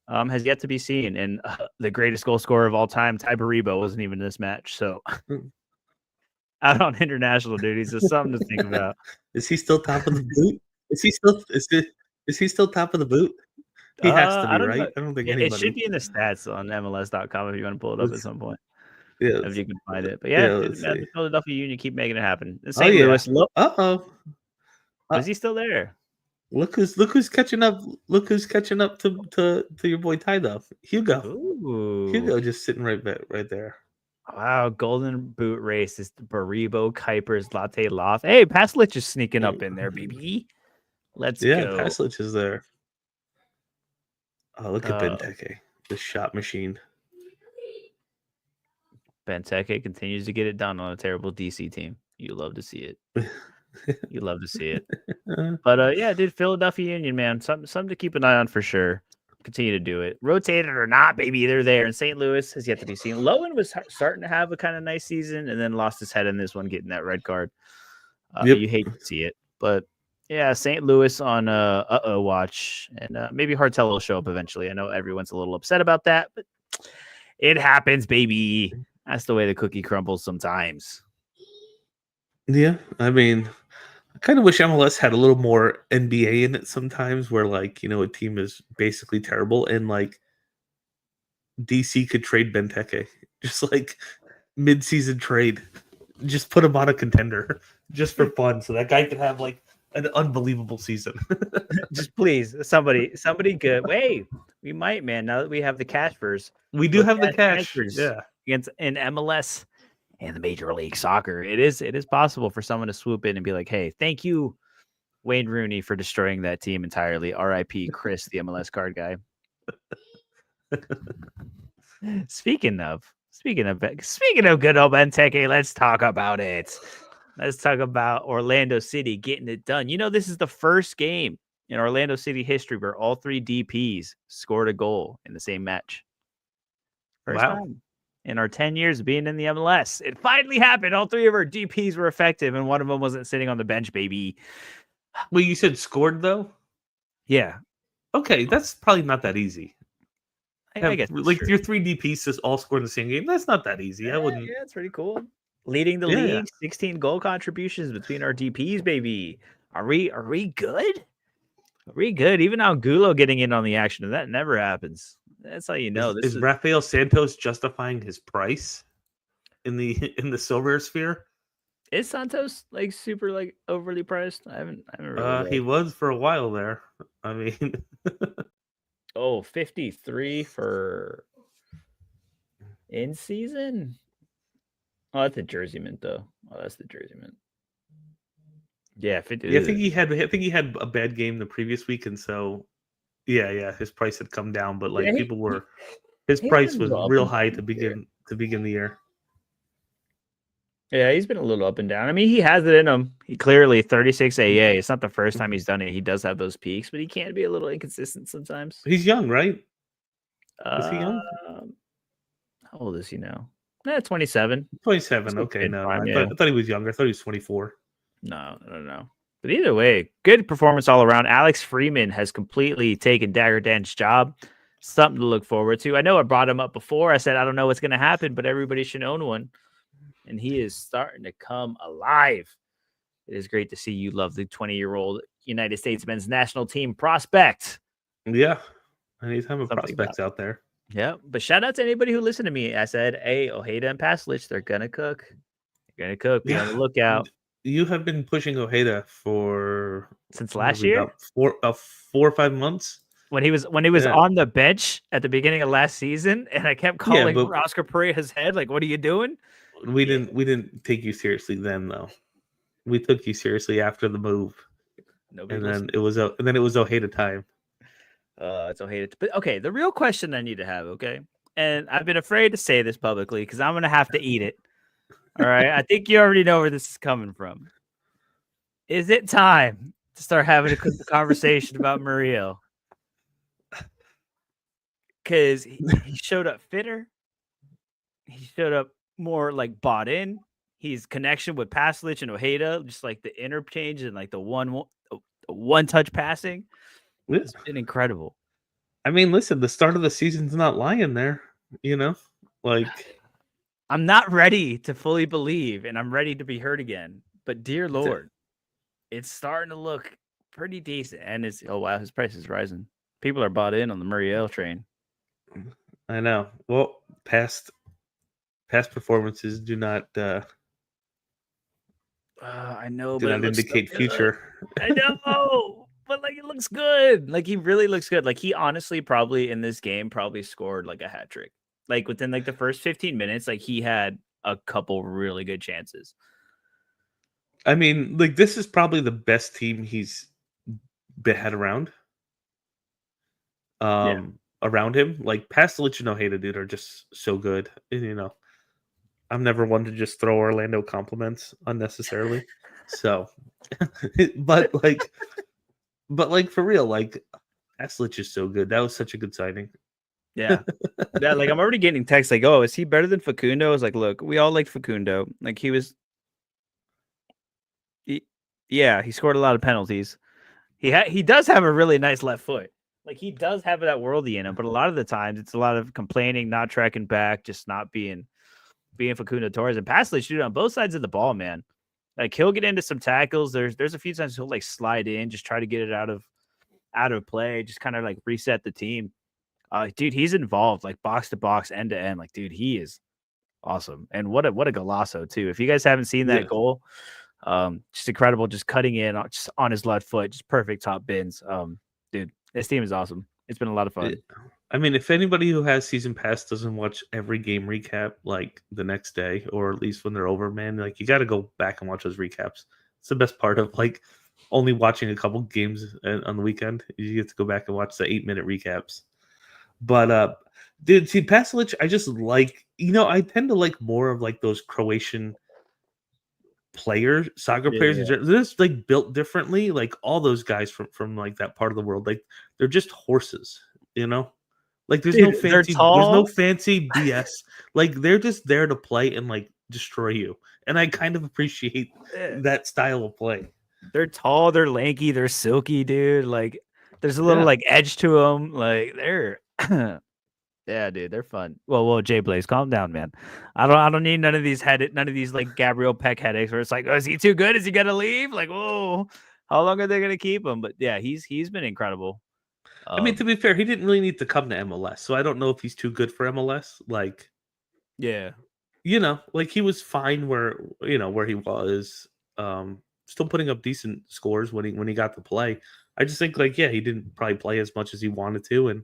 has yet to be seen. And the greatest goal scorer of all time, Ty Baribo, wasn't even in this match. So out on international duties is something to think about. Is he still top of the boot? Is he still top of the boot? He has to I be, don't know. right? I don't think It should anybody. be in the stats on MLS.com if you want to pull it up at some point, Yeah, if you can find it. But yeah, yeah. dude, Let's man, see. the Philadelphia Union keep making it happen. In Oh St. yeah. Louis, Uh-oh. is he still there? Look who's catching up. Look who's catching up to your boy Ty though. Hugo. Ooh, Hugo just sitting right there. wow! Golden boot race is Baribo, Kuipers, Latte Loft. Hey, Paslich is sneaking up in there, baby. Let's Yeah, go. Paslich is there. Oh, look at Uh, Benteke, the shot machine. Benteke continues to get it done on a terrible DC team. You love to see it. You love to see it. But yeah, dude, Philadelphia Union, man, something to keep an eye on for sure. Continue to do it, rotated or not, baby. They're there. And St. Louis has yet to be seen. Lowen was starting to have a kind of nice season, and then lost his head in this one, getting that red card. Yep. You hate to see it, but yeah, St. Louis on watch, and maybe Hartel will show up eventually. I know everyone's a little upset about that, but it happens, baby. That's the way the cookie crumbles sometimes. Yeah, I mean, I kind of wish MLS had a little more NBA in it sometimes, where like a team is basically terrible and like DC could trade Benteke, just like mid-season trade, just put him on a contender just for fun, so that guy could have like an unbelievable season. Just please, somebody good. Wait, we might, man. Now that we have the Cashers, We do look have the at cash. Cashers Yeah. against in MLS in the Major League Soccer. It is possible for someone to swoop in and be like, "Hey, thank you, Wayne Rooney, for destroying that team entirely. R.I.P. Chris, the MLS card guy." Speaking of good old Benteke, let's talk about it. Let's talk about Orlando City getting it done. You know, this is the first game in Orlando City history where all 3 DPs scored a goal in the same match. First Wow. time in our 10 years of being in the MLS. It finally happened. All 3 of our DPs were effective, and one of them wasn't sitting on the bench, baby. Well, you said scored though. Yeah, Okay, that's probably not that easy. I guess it's Like true. your 3D pieces all scored in the same game. That's not that easy. I Yeah, wouldn't. yeah, it's pretty cool. Leading the Yeah, yeah. league, 16 goal contributions between our DPs, baby. Are we good? Are we good? Even Angulo getting in on the action, and that never happens. That's how you know this Is is. Rafael Santos justifying his price in the in the silver sphere? Is Santos like super like overly priced? I haven't really He read. was for a while there. I mean, Oh, 53 for in season. Oh, that's the jersey mint though. Oh, that's the jersey mint. Yeah, 50. yeah, I think he had a bad game the previous week, and so yeah, his price had come down, but Yeah, like people were his he's been price a was little up real and high down this year. to begin the year. Yeah, he's been a little up and down. I mean, he has it in him. He clearly 36 AA. It's not the first time he's done it. He does have those peaks, but he can be a little inconsistent sometimes. He's young, right? Is he Uh, young? how old is he now? 27. He's 27. like Okay, mid no, prime. I Yeah. thought he was younger. I thought he was 24. No, I don't know. But either way, good performance all around. Alex Freeman has completely taken Dagger Dan's job. Something to look forward to. I know I brought him up before. I said I don't know what's going to happen, but everybody should own one. And he is starting to come alive. It is great to see you love the 20-year-old United States men's national team prospect. Yeah, anytime a Something about prospect's out there. Yeah, but shout out to anybody who listened to me. I said, hey, Ojeda and Paslich, they're going to cook. They're going to cook. Be on Yeah, the lookout. you have been pushing Ojeda for Since what are last we, year? about 4 or 5 months. When he was Yeah, on the bench at the beginning of last season, and I kept yeah, calling but for Oscar Pereira's head, like, what are you doing? Yeah, we didn't take you seriously then though. We took you seriously after the move, nobody and then listened. it was Ojeda time. It's Ojeda. But okay, the real question I need to have, okay, and I've been afraid to say this publicly because I'm gonna have to eat it. All right, I think you already know where this is coming from. Is it time to start having a conversation about Muriel? Because he showed up fitter. He showed up more like bought in. His connection with Paslich and Ojeda, just like the interchange and like the one touch passing, Yeah. has been incredible. I mean, listen, the start of the season's not lying there. You know, like I'm not ready to fully believe, and I'm ready to be hurt again. But dear Lord, it's starting to look pretty decent. And it's wow, his price is rising. People are bought in on the Muriel train. I know. Well, past performances I know, do but it not looks so indicate good. future. I know, but like it looks good. Like he really looks good. Like he honestly probably in this game probably scored like a hat trick. Like within like the first 15 minutes, like he had a couple really good chances. I mean, like this is probably the best team he's had Yeah. around him. Like Pastulich and Ojeda, dude, are just so good. And, you know, I'm never one to just throw Orlando compliments unnecessarily. So, but like, for real, like Pastulich is so good. That was such a good signing. Yeah. Yeah, like I'm already getting texts like, "Oh, is he better than Facundo?" I was like, "Look, we all liked Facundo. Like yeah, he scored a lot of penalties. He does have a really nice left foot. Like he does have that worldy in him, but a lot of the times it's a lot of complaining, not tracking back, just not being Facundo Torres and Passley shoot on both sides of the ball, man. Like he'll get into some tackles. There's a few times he'll like slide in, just try to get it out of play, just kind of like reset the team. Dude, he's involved like box to box, end to end. Like, dude, he is awesome. And what a golazo too. If you guys haven't seen that Yeah. goal, just incredible, just cutting in just on his left foot, just perfect top bins. Dude, this team is awesome. It's been a lot of fun. I mean, if anybody who has season pass doesn't watch every game recap like the next day, or at least when they're over, man, like you got to go back and watch those recaps. It's the best part of like only watching a couple games on the weekend. You get to go back and watch the 8-minute recaps. But dude, see, Pasalic, I just like, I tend to like more of like those Croatian soccer players in Yeah. general. They're just like built differently. Like all those guys from like that part of the world, like they're just horses, you know. Like Dude, they're there's no tall. fancy BS. Like they're just there to play and like destroy you. And I kind of appreciate eh, that style of play. They're tall, they're lanky, they're silky, dude. Like there's a little Yeah. like edge to them. Like they're yeah, dude, they're fun. Well, Jay Blaze, calm down, man. I don't need none of these like Gabriel Peck headaches where it's like, oh, is he too good? Is he gonna leave? Like, whoa, how long are they gonna keep him? But yeah, he's been incredible. I mean, to be fair, he didn't really need to come to MLS, so I don't know if he's too good for MLS. Like, Yeah, like he was fine where he was. Still putting up decent scores when he got to play. I just think like, yeah, he didn't probably play as much as he wanted to, and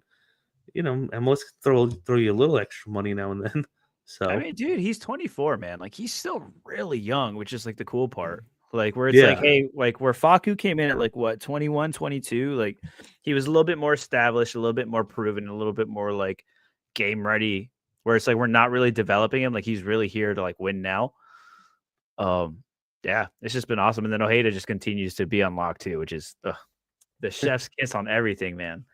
MLS could throw you a little extra money now and then. I So mean, dude, he's 24, man. Like he's still really young, which is like the cool part. Like where it's like, yeah, hey, like where Faku came in at like what 21, 22, like he was a little bit more established, a little bit more proven, a little bit more like game ready. Where it's like we're not really developing him, like he's really here to like win now. Yeah, it's just been awesome. And then Ojeda just continues to be unlocked too, which is the chef's kiss on everything, man.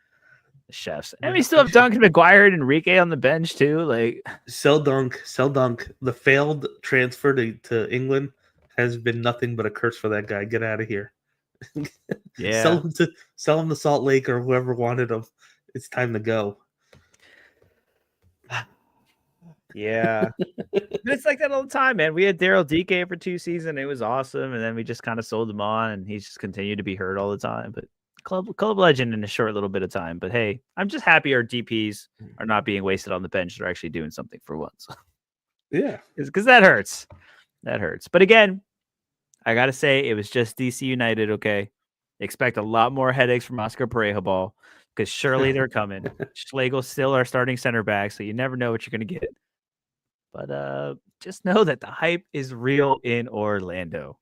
The chefs. And we man. still have Duncan McGuire and Enrique on the bench too. Like Sell Dunk. The failed transfer to England has been nothing but a curse for that guy. Get out of here. yeah. Sell him to Salt Lake or whoever wanted him. It's time to go. Yeah. But it's like that all the time, man. We had Daryl DK for 2 seasons. It was awesome. And then we just kind of sold him on and he's just continued to be hurt all the time. But club legend in a short little bit of time. But hey, I'm just happy our DPs are not being wasted on the bench. They're actually doing something for once. Yeah. Because that hurts. That hurts. But again, I gotta say, it was just DC United, okay? Expect a lot more headaches from Oscar Pareja ball because surely they're coming. Schlegel's still our starting center back, so you never know what you're gonna get. But just know that the hype is real in Orlando.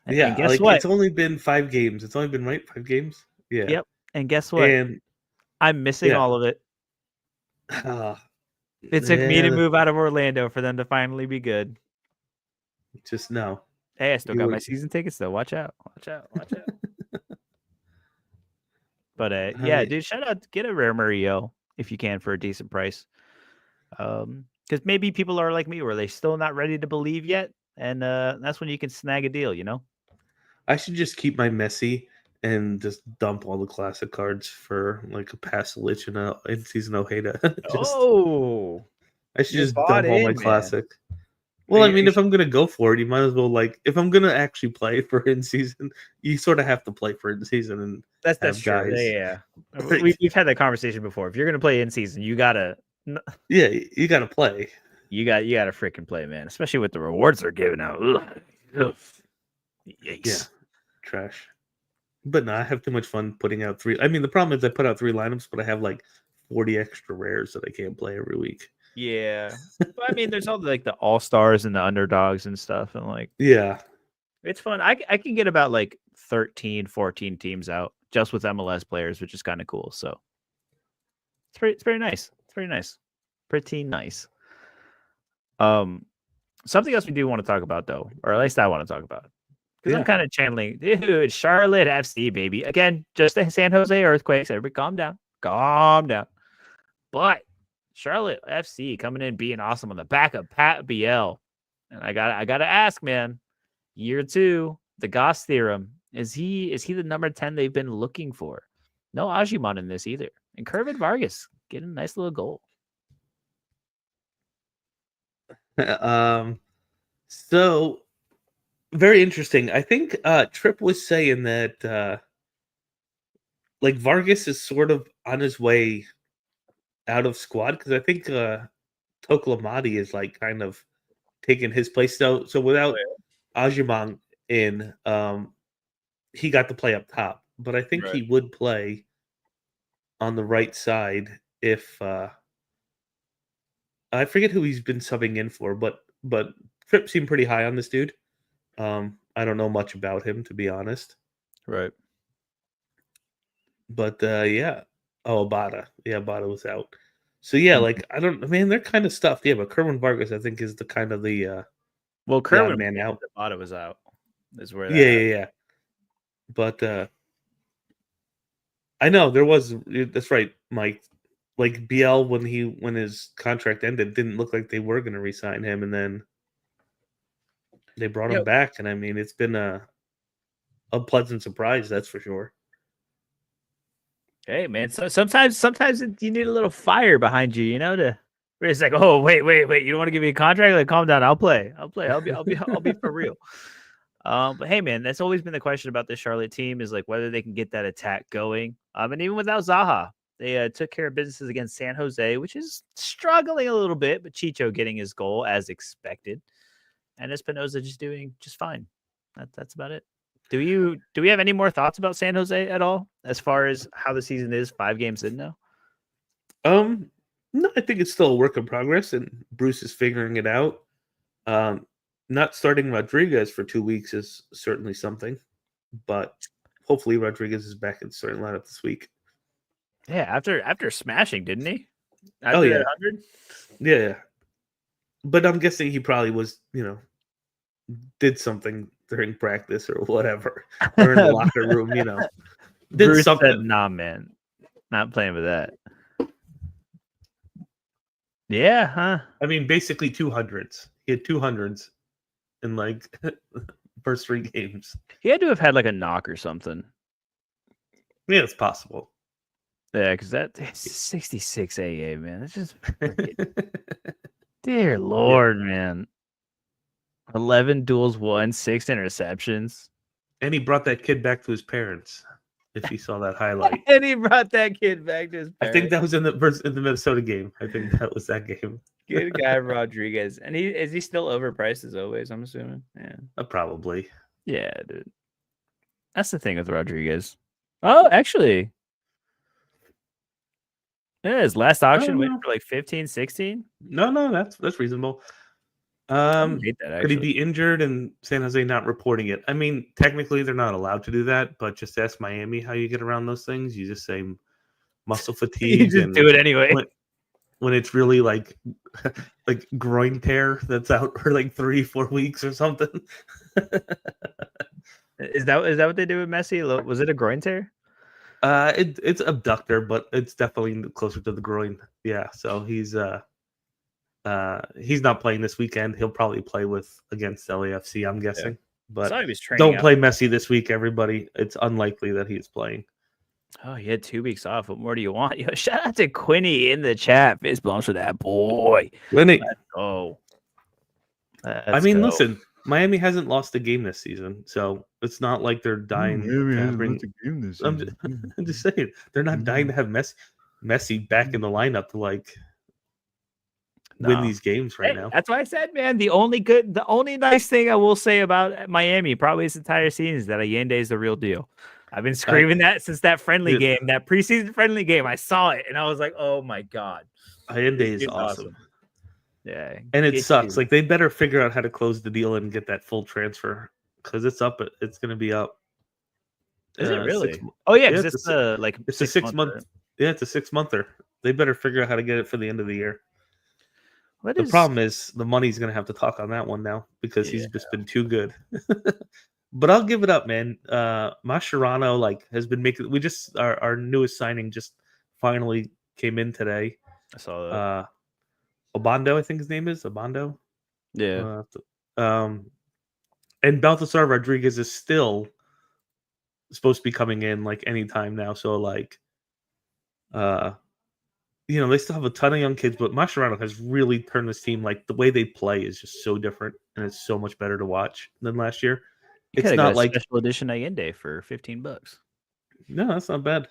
And Yeah, guess like what? it's only been 5 games. It's only been 5 games. Yeah. Yep. And guess what? And I'm missing yeah. all of it. Ah, It took me to yeah, move out of Orlando for them to finally be good. just no. Hey, I still You got my were season tickets though. Watch out. Watch out. Watch out. But yeah, I dude, shout out, get a rare Murillo if you can for a decent price. Because maybe people are like me where they still not ready to believe yet, and that's when you can snag a deal, you know. I should just keep my Messi and just dump all the classic cards for like a Pasalic and a in season Ojeda. Just Oh, I should you're just bought dump all my in, man. classic. Are Well, I you, are mean, you if I'm gonna go for it, you might as well like if I'm gonna actually play for in season, you sort of have to play for in season and that's have true. guys. Yeah. We've had that conversation before. If you're gonna play in season, you gotta Yeah, you gotta play. you gotta freaking play, man. Especially with the rewards they're giving out. Ugh. Ugh. Yeah, Yikes. trash. But no, I have too much fun putting out three. I mean, the problem is I put out 3 lineups, but I have like 40 extra rares that I can't play every week. Yeah. But I mean, there's all like the all stars and the underdogs and stuff, and like Yeah, it's fun. I can get about like 13, 14 teams out just with MLS players, which is kind of cool. So it's very nice. It's very nice. Pretty nice. Um, something else we do want to talk about though, or at least I want to talk about. Because I'm yeah. kind of channeling, dude, Charlotte FC, baby. Again, just the San Jose Earthquakes. Everybody calm down. Calm down. But Charlotte FC coming in being awesome on the back of Pat Biel. And I gotta ask, man, year 2, the Goss theorem. Is he the number 10 they've been looking for? No Ajimon in this either. And Kervin Vargas getting a nice little goal. um, so very interesting. I think Trip was saying that like Vargas is sort of on his way out of squad because I think Toklamati is like kind of taking his place. So without Ajimon in, he got to play up top, but I think Right. he would play on the right side if I forget who he's been subbing in for, but Tripp seemed pretty high on this dude. I don't know much about him to be honest, Right. but yeah. Oh, Abada, yeah, Abada was out. So yeah, Mhm. like I don't, man, they're kind of stuffed. Yeah, but Kerwin Vargas, I think, is the kind of Well, the odd Kerwin man played, out. the Bada was out. Is where Yeah, that yeah, yeah. But I know there was. That's right, Mike. Like BL when his contract ended, didn't look like they were going to re-sign him, and then they brought him happened. back, and I mean, it's been a pleasant surprise, that's for sure. Hey man, so sometimes you need a little fire behind you, to where it's like, oh wait, you don't want to give me a contract? Like, calm down, I'll play, I'll be for real. But hey man, that's always been the question about the Charlotte team is like whether they can get that attack going. And even without Zaha, they took care of businesses against San Jose, which is struggling a little bit, but Chicho getting his goal as expected, and Espinoza just doing just fine. That's about it. Do we have any more thoughts about San Jose at all as far as how the season is 5 games in now? Um, no, I think it's still a work in progress, and Bruce is figuring it out. Um, Not starting Rodriguez for 2 weeks is certainly something, but hopefully Rodriguez is back in the starting lineup this week. Yeah, after smashing, didn't he? Oh After that yeah, 100? yeah. But I'm guessing he probably was, did something during practice or whatever, or in the locker room, did Bruce said, something. "Nah, man, not playing with that." Yeah, huh? I mean, basically 200s. He had 200s in like first 3 games. He had to have had like a knock or something. Yeah, it's possible. Yeah, because that's 66 AA, man. That's just dear Yeah. Lord, man. 11 duels won, 6 interceptions. And he brought that kid back to his parents. If you saw that highlight, And he brought that kid back to his I think parents. that was in the Minnesota game. I think that was that game. Good guy Rodriguez. And he still overpriced as always, I'm assuming. Yeah. Probably. Yeah, dude. That's the thing with Rodriguez. Oh, actually. Yeah, his last Oh auction went no, for like 15, 16. no, that's reasonable. I don't hate that Could he actually. be injured and San Jose not reporting it? I mean, technically they're not allowed to do that, but just ask Miami how you get around those things. You just say muscle You fatigue, just and do it anyway. when it's really like like groin tear that's out for like 3-4 weeks or something. Is that what they did with Messi? Was it a groin tear? It's abductor, but it's definitely closer to the groin. Yeah, so he's not playing this weekend. He'll probably play against LAFC, I'm Yeah. guessing. I saw But he was training don't out. play Messi this week, everybody. It's unlikely that he's playing. Oh, he had 2 weeks off. What more do you want? Yo, shout out to Quinny in the chat. Fist bumps for that boy. Lenny, Let's go. I Let's mean, go. listen, Miami hasn't lost a game this season, so it's not like they're dying to have bring. game this I'm just, I'm just saying they're not dying to have Messi back in the lineup to like win No. these games right Hey, now. that's why I said, man, the only nice thing I will say about Miami probably this entire season is that Allende is the real deal. I've been I, screaming that since that friendly it, game, that preseason friendly game. I saw it and I was like, oh my God. Allende This is dude's awesome. awesome. Yeah. And it Get sucks. you. Like they better figure out how to close the deal and get that full transfer because it's up. It's going to be up. Is it 6. really? Oh yeah, Yeah, because it's the like it's a 6 six month. month. Right? Yeah, it's a 6 monther. They better figure out how to get it for the end of the year. What The is? problem is the money's going to have to talk on that one now because Yeah. he's just been too good. But I'll give it up, man. Mascherano like has been making. We just our newest signing just finally came in today. I saw that. Uh, Obando, I think his name is Obando. Yeah. Um, and Balthasar Rodriguez is still supposed to be coming in like anytime now. So like, uh, they still have a ton of young kids, but Mascherano has really turned this team. Like the way they play is just so different, and it's so much better to watch than last year. You could It's have got not a like special edition Allende for $15. no, that's not bad.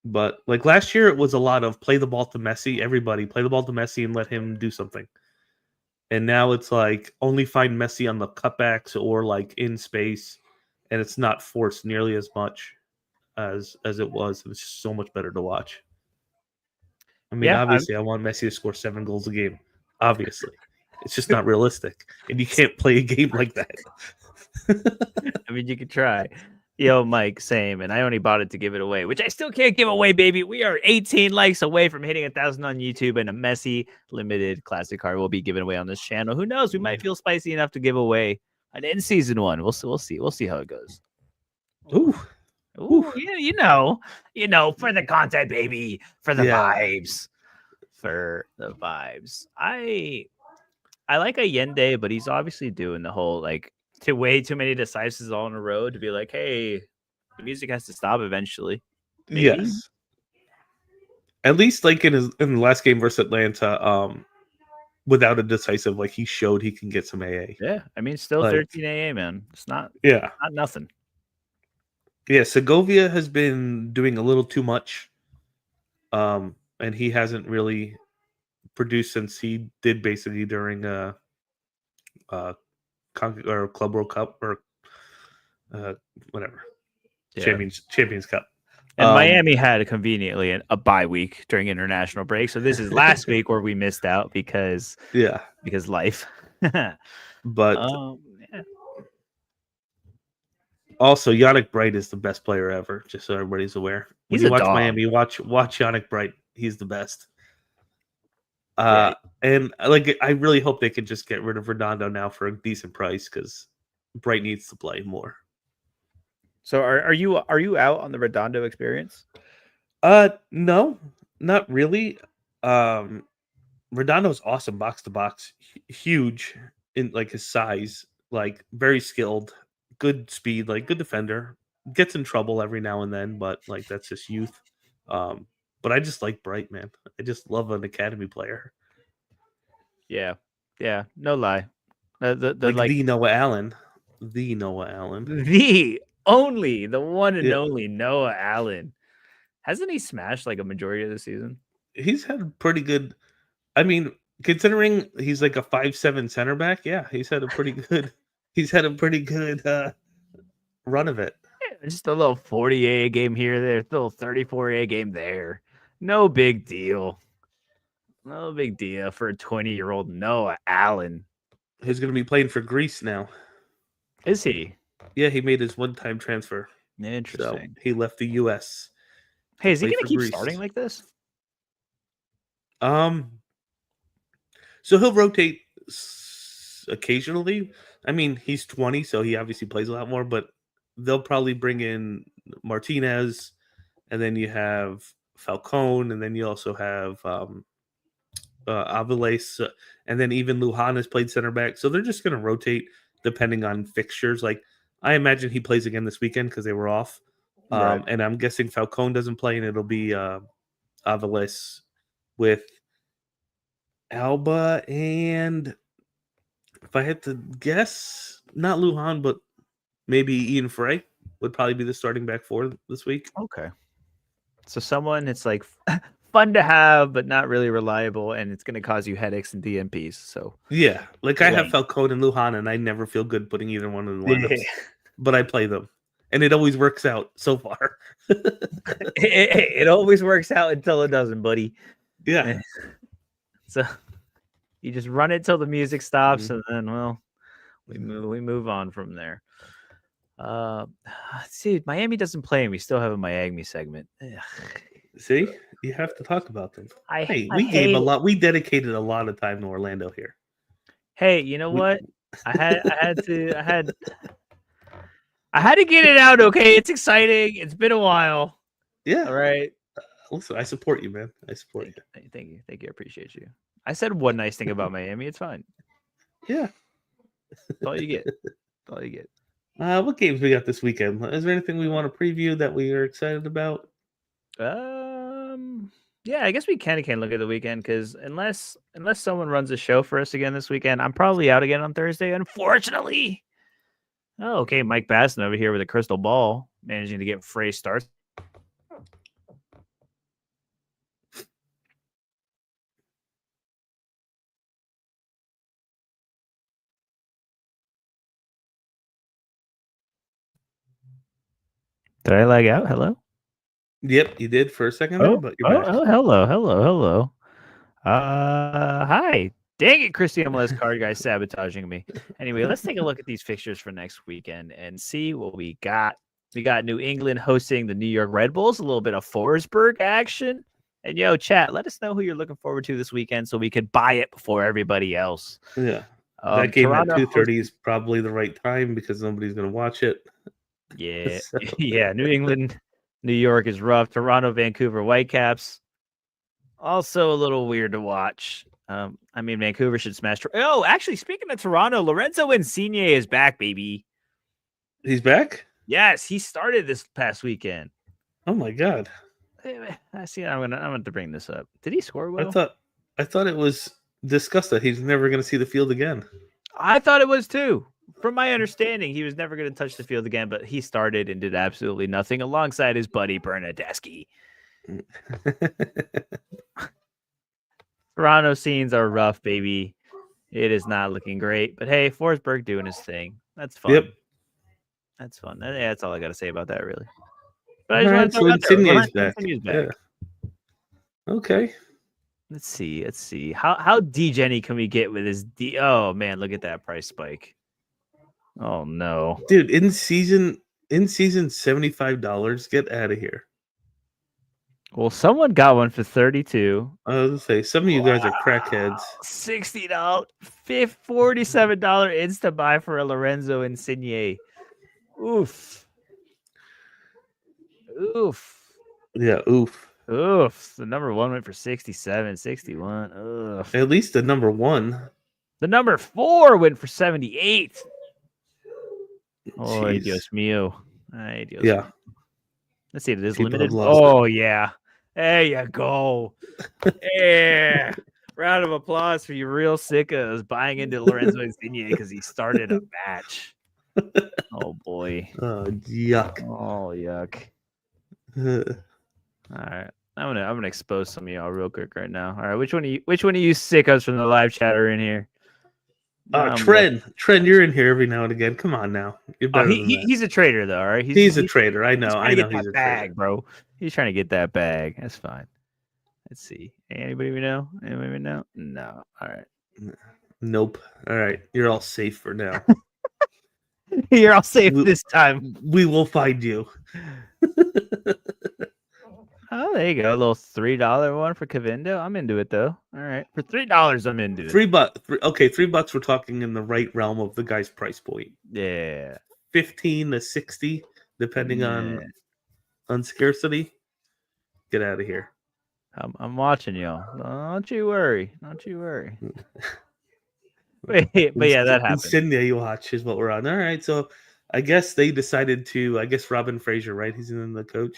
But like last year, it was a lot of play the ball to Messi. Everybody play the ball to Messi and let him do something. And now it's like only find Messi on the cutbacks or like in space, and it's not forced nearly as much. as it was. It was just so much better to watch. I mean, Yeah, obviously, I want Messi to score 7 goals a game. Obviously, it's just not realistic, and you can't play a game like that. I mean, you could try. Yo, Mike, same. And I only bought it to give it away, which I still can't give away, baby. We are 18 likes away from hitting 1,000 on YouTube, and a Messi limited classic card will be given away on this channel. Who knows? We might feel spicy enough to give away an in-season one. We'll see. We'll see. We'll see how it goes. Ooh, Ooh, yeah, for the content, baby, for the vibes, for the vibes. I like Allende, but he's obviously doing the whole like way too many decisives all in a row to be like, hey, the music has to stop eventually. Maybe. yes. At least like in the last game versus Atlanta, without a decisive, like he showed he can get some AA. Yeah, I mean, still Like, 13 AA, man. It's not nothing. Yeah, Segovia has been doing a little too much. And he hasn't really produced since he did basically during uh or Club World Cup or whatever. Yeah. Champions Cup. And Miami had conveniently a bye week during international break. So this is last week where we missed out because life. But yeah. Also, Yannick Bright is the best player ever, just so everybody's aware. When He's you a watch dog. Miami, watch Yannick Bright. He's the best. Yeah. And like I really hope they could just get rid of Redondo now for a decent price because Bright needs to play more. So are you out on the Redondo experience? No, not really. Redondo's awesome box to box, huge in like his size, like very skilled, good speed, like good defender. Gets in trouble every now and then, but like that's just youth. But I just like Bright, man. I just love an academy player. Yeah, yeah, no lie. The The Noah Allen, the Noah Allen, the only, the one and yeah. only Noah Allen. Hasn't he smashed like a majority of the season? He's had pretty good. I mean, considering he's like a 5'7" center back, yeah, he's had a pretty good. He's had a pretty good run of it. Just a little 40 game here, there, little 34 game there. No big deal. No big deal for a 20-year-old Noah Allen. He's going to be playing for Greece now. Is he? Yeah, he made his one-time transfer. Interesting. So he left the U.S. Hey, is he going to keep starting like this? So he'll rotate occasionally. I mean, he's 20, so he obviously plays a lot more. But they'll probably bring in Martinez, and then you have Falcone, and then you also have Aviles, and then even Lujan has played center back. So they're just going to rotate depending on fixtures. Like I imagine he plays again this weekend because they were off, Right. and I'm guessing Falcone doesn't play, and it'll be Aviles with Alba, and if I had to guess, not Lujan, but maybe Ian Frey would probably be the starting back four this week. Okay. So someone it's like fun to have, but not really reliable, and it's going to cause you headaches and DMPs. So yeah, like I have Falcone and Lujan, and I never feel good putting either one in the lineups, but I play them, and it always works out so far. it always works out until it doesn't, buddy. Yeah. So you just run it till the music stops, and then we move on from there. See, Miami doesn't play, and we still have a Miami segment. See, you have to talk about them. We gave a lot. We dedicated a lot of time to Orlando here. Hey, you know what? I had to get it out. Okay, it's exciting. It's been a while. Yeah. All right. Listen, I support you, man. I support you. Thank you. I appreciate you. I said one nice thing about Miami. It's fine. Yeah. That's all you get. That's all you get. What games we got this weekend? Is there anything we want to preview that we are excited about? Yeah, I guess we can look at the weekend because unless someone runs a show for us again this weekend, I'm probably out again on Thursday, unfortunately. Oh, okay, Mike Basson over here with a crystal ball, managing to get Frey starts. Did I lag out? Hello? Yep, you did for a second there, but you're back. Hello. Hi. Dang it, Christy MLS card guy sabotaging me. Anyway, let's take a look at these fixtures for next weekend and see what we got. We got New England hosting the New York Red Bulls, a little bit of Forsberg action. And yo, chat, let us know who you're looking forward to this weekend so we could buy it before everybody else. Yeah. That game at Toronto 2:30 is probably the right time because nobody's going to watch it. Yeah. So, Yeah. New England, New York is rough. Toronto, Vancouver, Whitecaps. Also a little weird to watch. I mean, Vancouver should smash. Oh, actually, speaking of Toronto, Lorenzo Insigne is back, baby. he's back? Yes, he started this past weekend. Oh my god. I see. I'm gonna to bring this up. Did he score well? I thought it was discussed that he's never going to see the field again. I thought it was too. From my understanding, he was never going to touch the field again, but he started and did absolutely nothing alongside his buddy Bernadeschi. Toronto scenes are rough, baby. It is not looking great, but hey, Forsberg doing his thing. That's fun. Yep. That's fun. Yeah, that's all I got to say about that, really. But I All just right, want to so talk about Insigne's that. back. Insigne's back. Yeah. Okay. Let's see. How D-Jenny can we get with his D? Oh man, look at that price spike. Oh no, dude! In season $75. Get out of here. Well, someone got one for 32. I was gonna say some of you guys are crackheads. $60, $47 insta buy for a Lorenzo Insigne. Oof. Yeah, oof. The number one went for 67, 61. Ugh. At least the number one. The number 4 went for 78. Oh, Jeez. Dios mío. Ay, Dios Yeah. mío. Let's see. It is People limited. have lost Oh, yeah. There you go. Yeah. Round of applause for you real sickos buying into Lorenzo Insigne because he started a match. Oh, boy. Oh, yuck. Oh, yuck. All right. I'm gonna expose some of y'all real quick right now. All right, which one of you sickos from the live chat are in here? Trent, you're in here every now and again. Come on now, you're better than that. He's a trader though, all right. He's a trader. I know. He's a bag, trader, bro. He's trying to get that bag. That's fine. Let's see. Anybody we know? No. All right. Nope. All right. You're all safe for now. You're all safe this time. We will find you. Oh, there you go. A little $3 one for Cavindo. I'm into it though. All right. For $3, I'm into it. $3. Okay, $3. We're talking in the right realm of the guy's price point. Yeah. 15 to 60, depending on scarcity. Get out of here. I'm watching y'all. Don't you worry. Wait, but yeah, that happened. Insigne you watch is what we're on. All right, so I guess they decided to. I guess Robin Fraser, right? He's in the coach.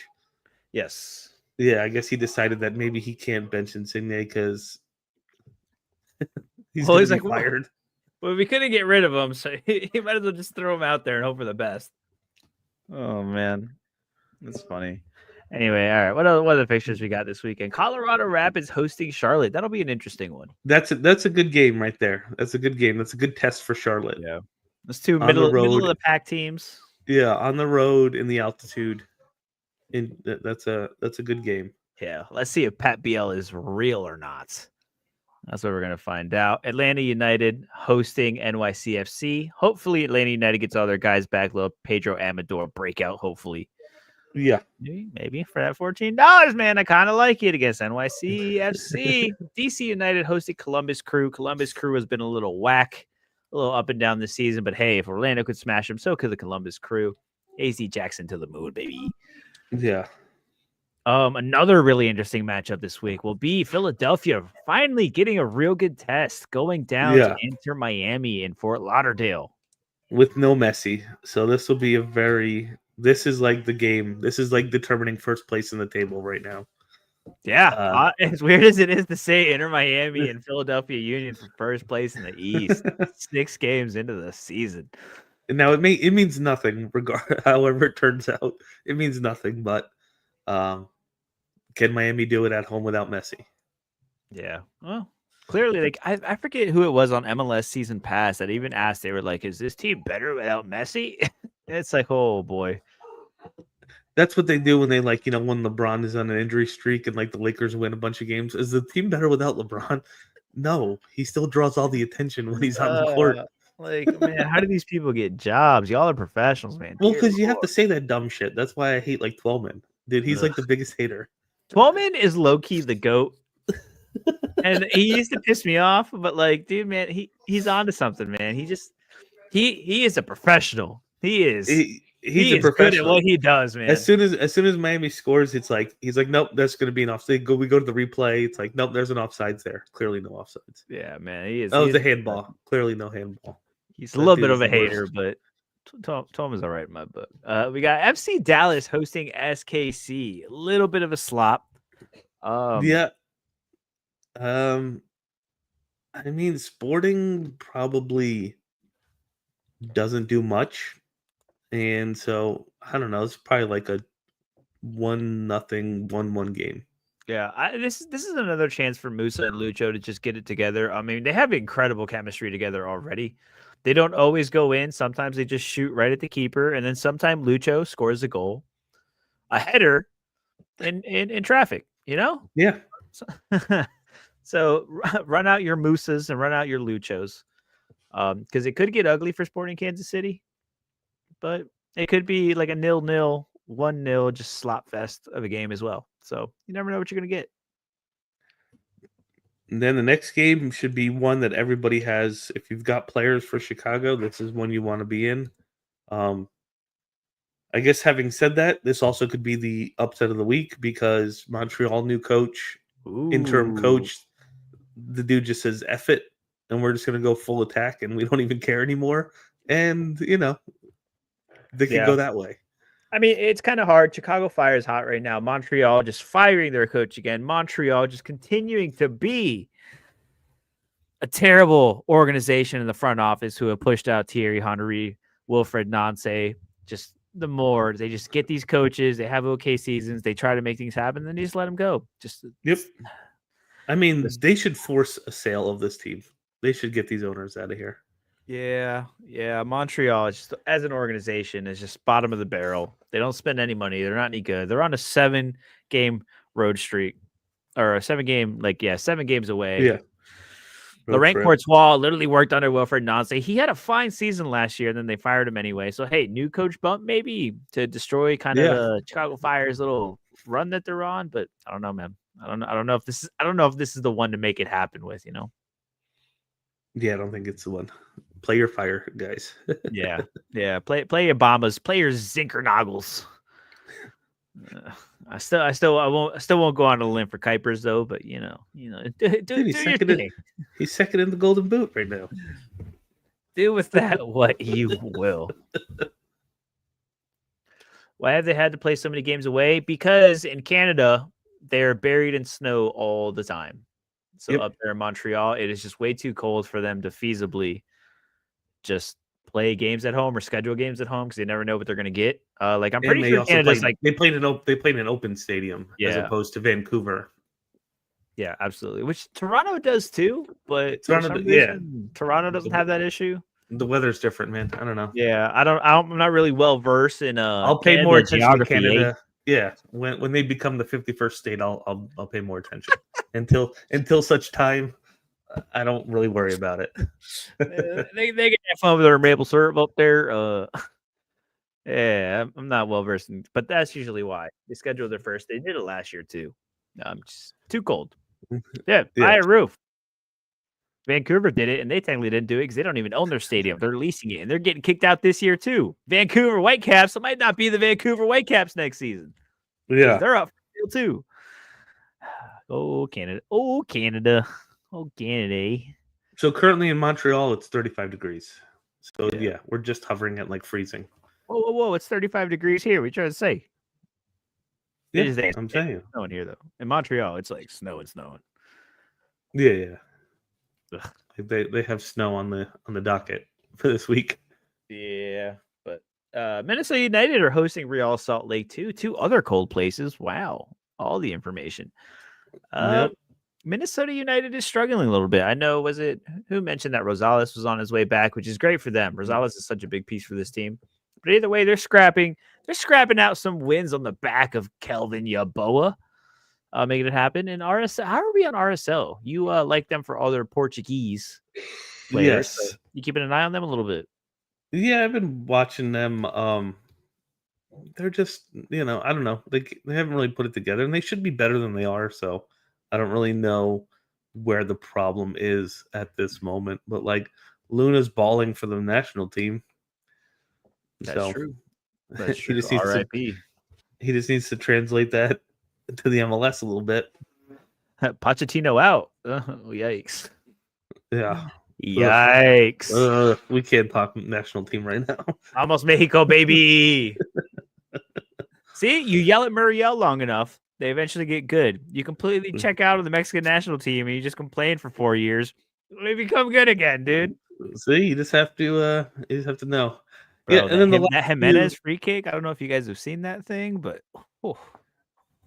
Yes. Yeah, I guess he decided that maybe he can't bench Insigne because he's like fired. Well, we couldn't get rid of him, so he might as well just throw him out there and hope for the best. Oh man, that's funny. Anyway, all right. What other fixtures we got this weekend? Colorado Rapids hosting Charlotte. That'll be an interesting one. That's a good game right there. That's a good game. That's a good test for Charlotte. Yeah, those two middle of the pack teams. Yeah, on the road in the altitude. That's a good game. Yeah, let's see if Pat Biel is real or not. That's what we're gonna find out. Atlanta United hosting NYCFC. Hopefully, Atlanta United gets all their guys back. Little Pedro Amador breakout. Hopefully. Yeah, maybe for that $14, man. I kind of like it against NYCFC. DC United hosted Columbus Crew. Columbus Crew has been a little whack, a little up and down this season. But hey, if Orlando could smash them, so could the Columbus Crew. AZ Jackson to the moon, baby. Yeah. Another really interesting matchup this week will be Philadelphia finally getting a real good test, going down to Inter Miami in Fort Lauderdale with no Messi. So this will be this is like the game. This is like determining first place in the table right now. Yeah, as weird as it is to say, Inter Miami and Philadelphia Union for first place in the East, 6 games into the season. Now it means nothing. However it turns out, it means nothing. But can Miami do it at home without Messi? Yeah. Well, clearly, like I forget who it was on MLS season pass that even asked. They were like, "Is this team better without Messi?" It's like, oh boy. That's what they do when they like, when LeBron is on an injury streak and like the Lakers win a bunch of games. Is the team better without LeBron? No, he still draws all the attention when he's on the court. Like, man, how do these people get jobs? Y'all are professionals, man. Well, Dear because you have to Lord. say that dumb shit. That's why I hate like Twelman. Dude, he's Ugh. like the biggest hater. Twelman is low key the GOAT. And he used to piss me off, but like, dude, man, he's onto something, man. He is a professional. He's He a is good at professional. what he does, man. As soon as Miami scores, it's like he's like, nope, that's going to be an offside. We go to the replay. It's like, nope, there's an offsides there. Clearly no offsides. Yeah, man. He is. Oh, He it's is a handball. Clearly no handball. he's a That little dude bit is of a the worst. hater, but Tom is all right in my book. We got FC Dallas hosting SKC. A little bit of a slop. Yeah. I mean, Sporting probably doesn't do much, and so I don't know. It's probably like a 1-0, 1-1 game. Yeah, this is another chance for Musa and Lucho to just get it together. I mean, they have incredible chemistry together already. They don't always go in. Sometimes they just shoot right at the keeper, and then sometimes Lucho scores a goal, a header, in traffic. You know, Yeah, so run out your Musas and run out your Luchos, because it could get ugly for Sporting Kansas City, but it could be like a 0-0, 1-0, just slop fest of a game as well. So you never know what you're gonna get. and then the next game should be one that everybody has. If you've got players for Chicago, this is one you want to be in. I guess having said that, this also could be the upset of the week because Montreal new coach, interim Ooh. coach, the dude just says F it, and we're just gonna go full attack and we don't even care anymore. And they could Yeah. go that way. I mean, it's kind of hard. Chicago Fire is hot right now. Montreal just firing their coach again. Montreal just continuing to be a terrible organization in the front office who have pushed out Thierry Henry, Wilfred Nance. Just the more they just get these coaches, they have okay seasons, they try to make things happen, then they just let them go. Yep. I mean, they should force a sale of this team. They should get these owners out of here. Yeah. Montreal is just, as an organization, is just bottom of the barrel. They don't spend any money. They're not any good. They're on a 7-game road streak, or a 7-game, 7 games away. Yeah. Laurent Courtois literally worked under Wilfred Nance. He had a fine season last year, and then they fired him anyway. So hey, new coach bump maybe to destroy kind of the Chicago Fire's little run that they're on. But I don't know, man. I don't know if this is the one to make it happen with. Yeah, I don't think it's the one. Play your fire, guys. Yeah. Play your Bombas. Play your Zinkernaggles. I still won't go on a limb for Kuipers though. But do he's your thing. He's second in the Golden Boot right now. Do with that what you will. Why have they had to play so many games away? Because in Canada, they're buried in snow all the time. So up there in Montreal, it is just way too cold for them to feasibly just play games at home or schedule games at home because they never know what they're going to get. I'm pretty sure Canada's they played an open stadium as opposed to Vancouver. Yeah, absolutely. Which Toronto does too, but Toronto doesn't have that issue. The weather's different, man. I don't know. Yeah, I'm not really well versed in I'll pay more attention to Canada. Yeah, when they become the 51st state, I'll pay more attention. until such time, I don't really worry about it. they can have fun with their maple syrup up there. Yeah, I'm not well versed in, but that's usually why they scheduled their first. They did it last year too. Just too cold. Yeah, buy a roof. Vancouver did it, and they technically didn't do it because they don't even own their stadium. They're leasing it, and they're getting kicked out this year too. Vancouver Whitecaps. It might not be the Vancouver Whitecaps next season. Yeah, they're up for deal too. Oh Canada! Oh Canada! Oh Canada! So currently in Montreal, it's 35 degrees. So yeah, we're just hovering at like freezing. Whoa! It's 35 degrees here. What are you trying to say? Yeah, I'm saying. It's snowing here though. In Montreal, it's like snowing. Yeah. Ugh. They have snow on the docket for this week. Yeah, but Minnesota United are hosting Real Salt Lake too. 2 other cold places. Wow, all the information. Minnesota United is struggling a little bit. I know. Was it who mentioned that Rosales was on his way back, which is great for them. Rosales is such a big piece for this team. But either way, they're scrapping. They're scrapping out some wins on the back of Kelvin Yaboa, making it happen. And RSL, how are we on RSL? You like them for all their Portuguese players. So Yes. you keeping an eye on them a little bit. Yeah, I've been watching them. They're just, I don't know. They haven't really put it together, and they should be better than they are. So I don't really know where the problem is at this moment. But like Luna's balling for the national team, That's so true. That's he true. just needs to R.I.P. he just needs to translate that to the MLS a little bit. Pochettino out. Yikes. Yeah. Ugh. Yikes. We can't talk national team right now. Almost Mexico, baby. See, you yell at Muriel long enough, they eventually get good. You completely check out of the Mexican national team and you just complain for 4 years. They become good again, dude. See, you just have to know. Yeah, Bro, and then the last that few, Jimenez free kick, I don't know if you guys have seen that thing, but oh,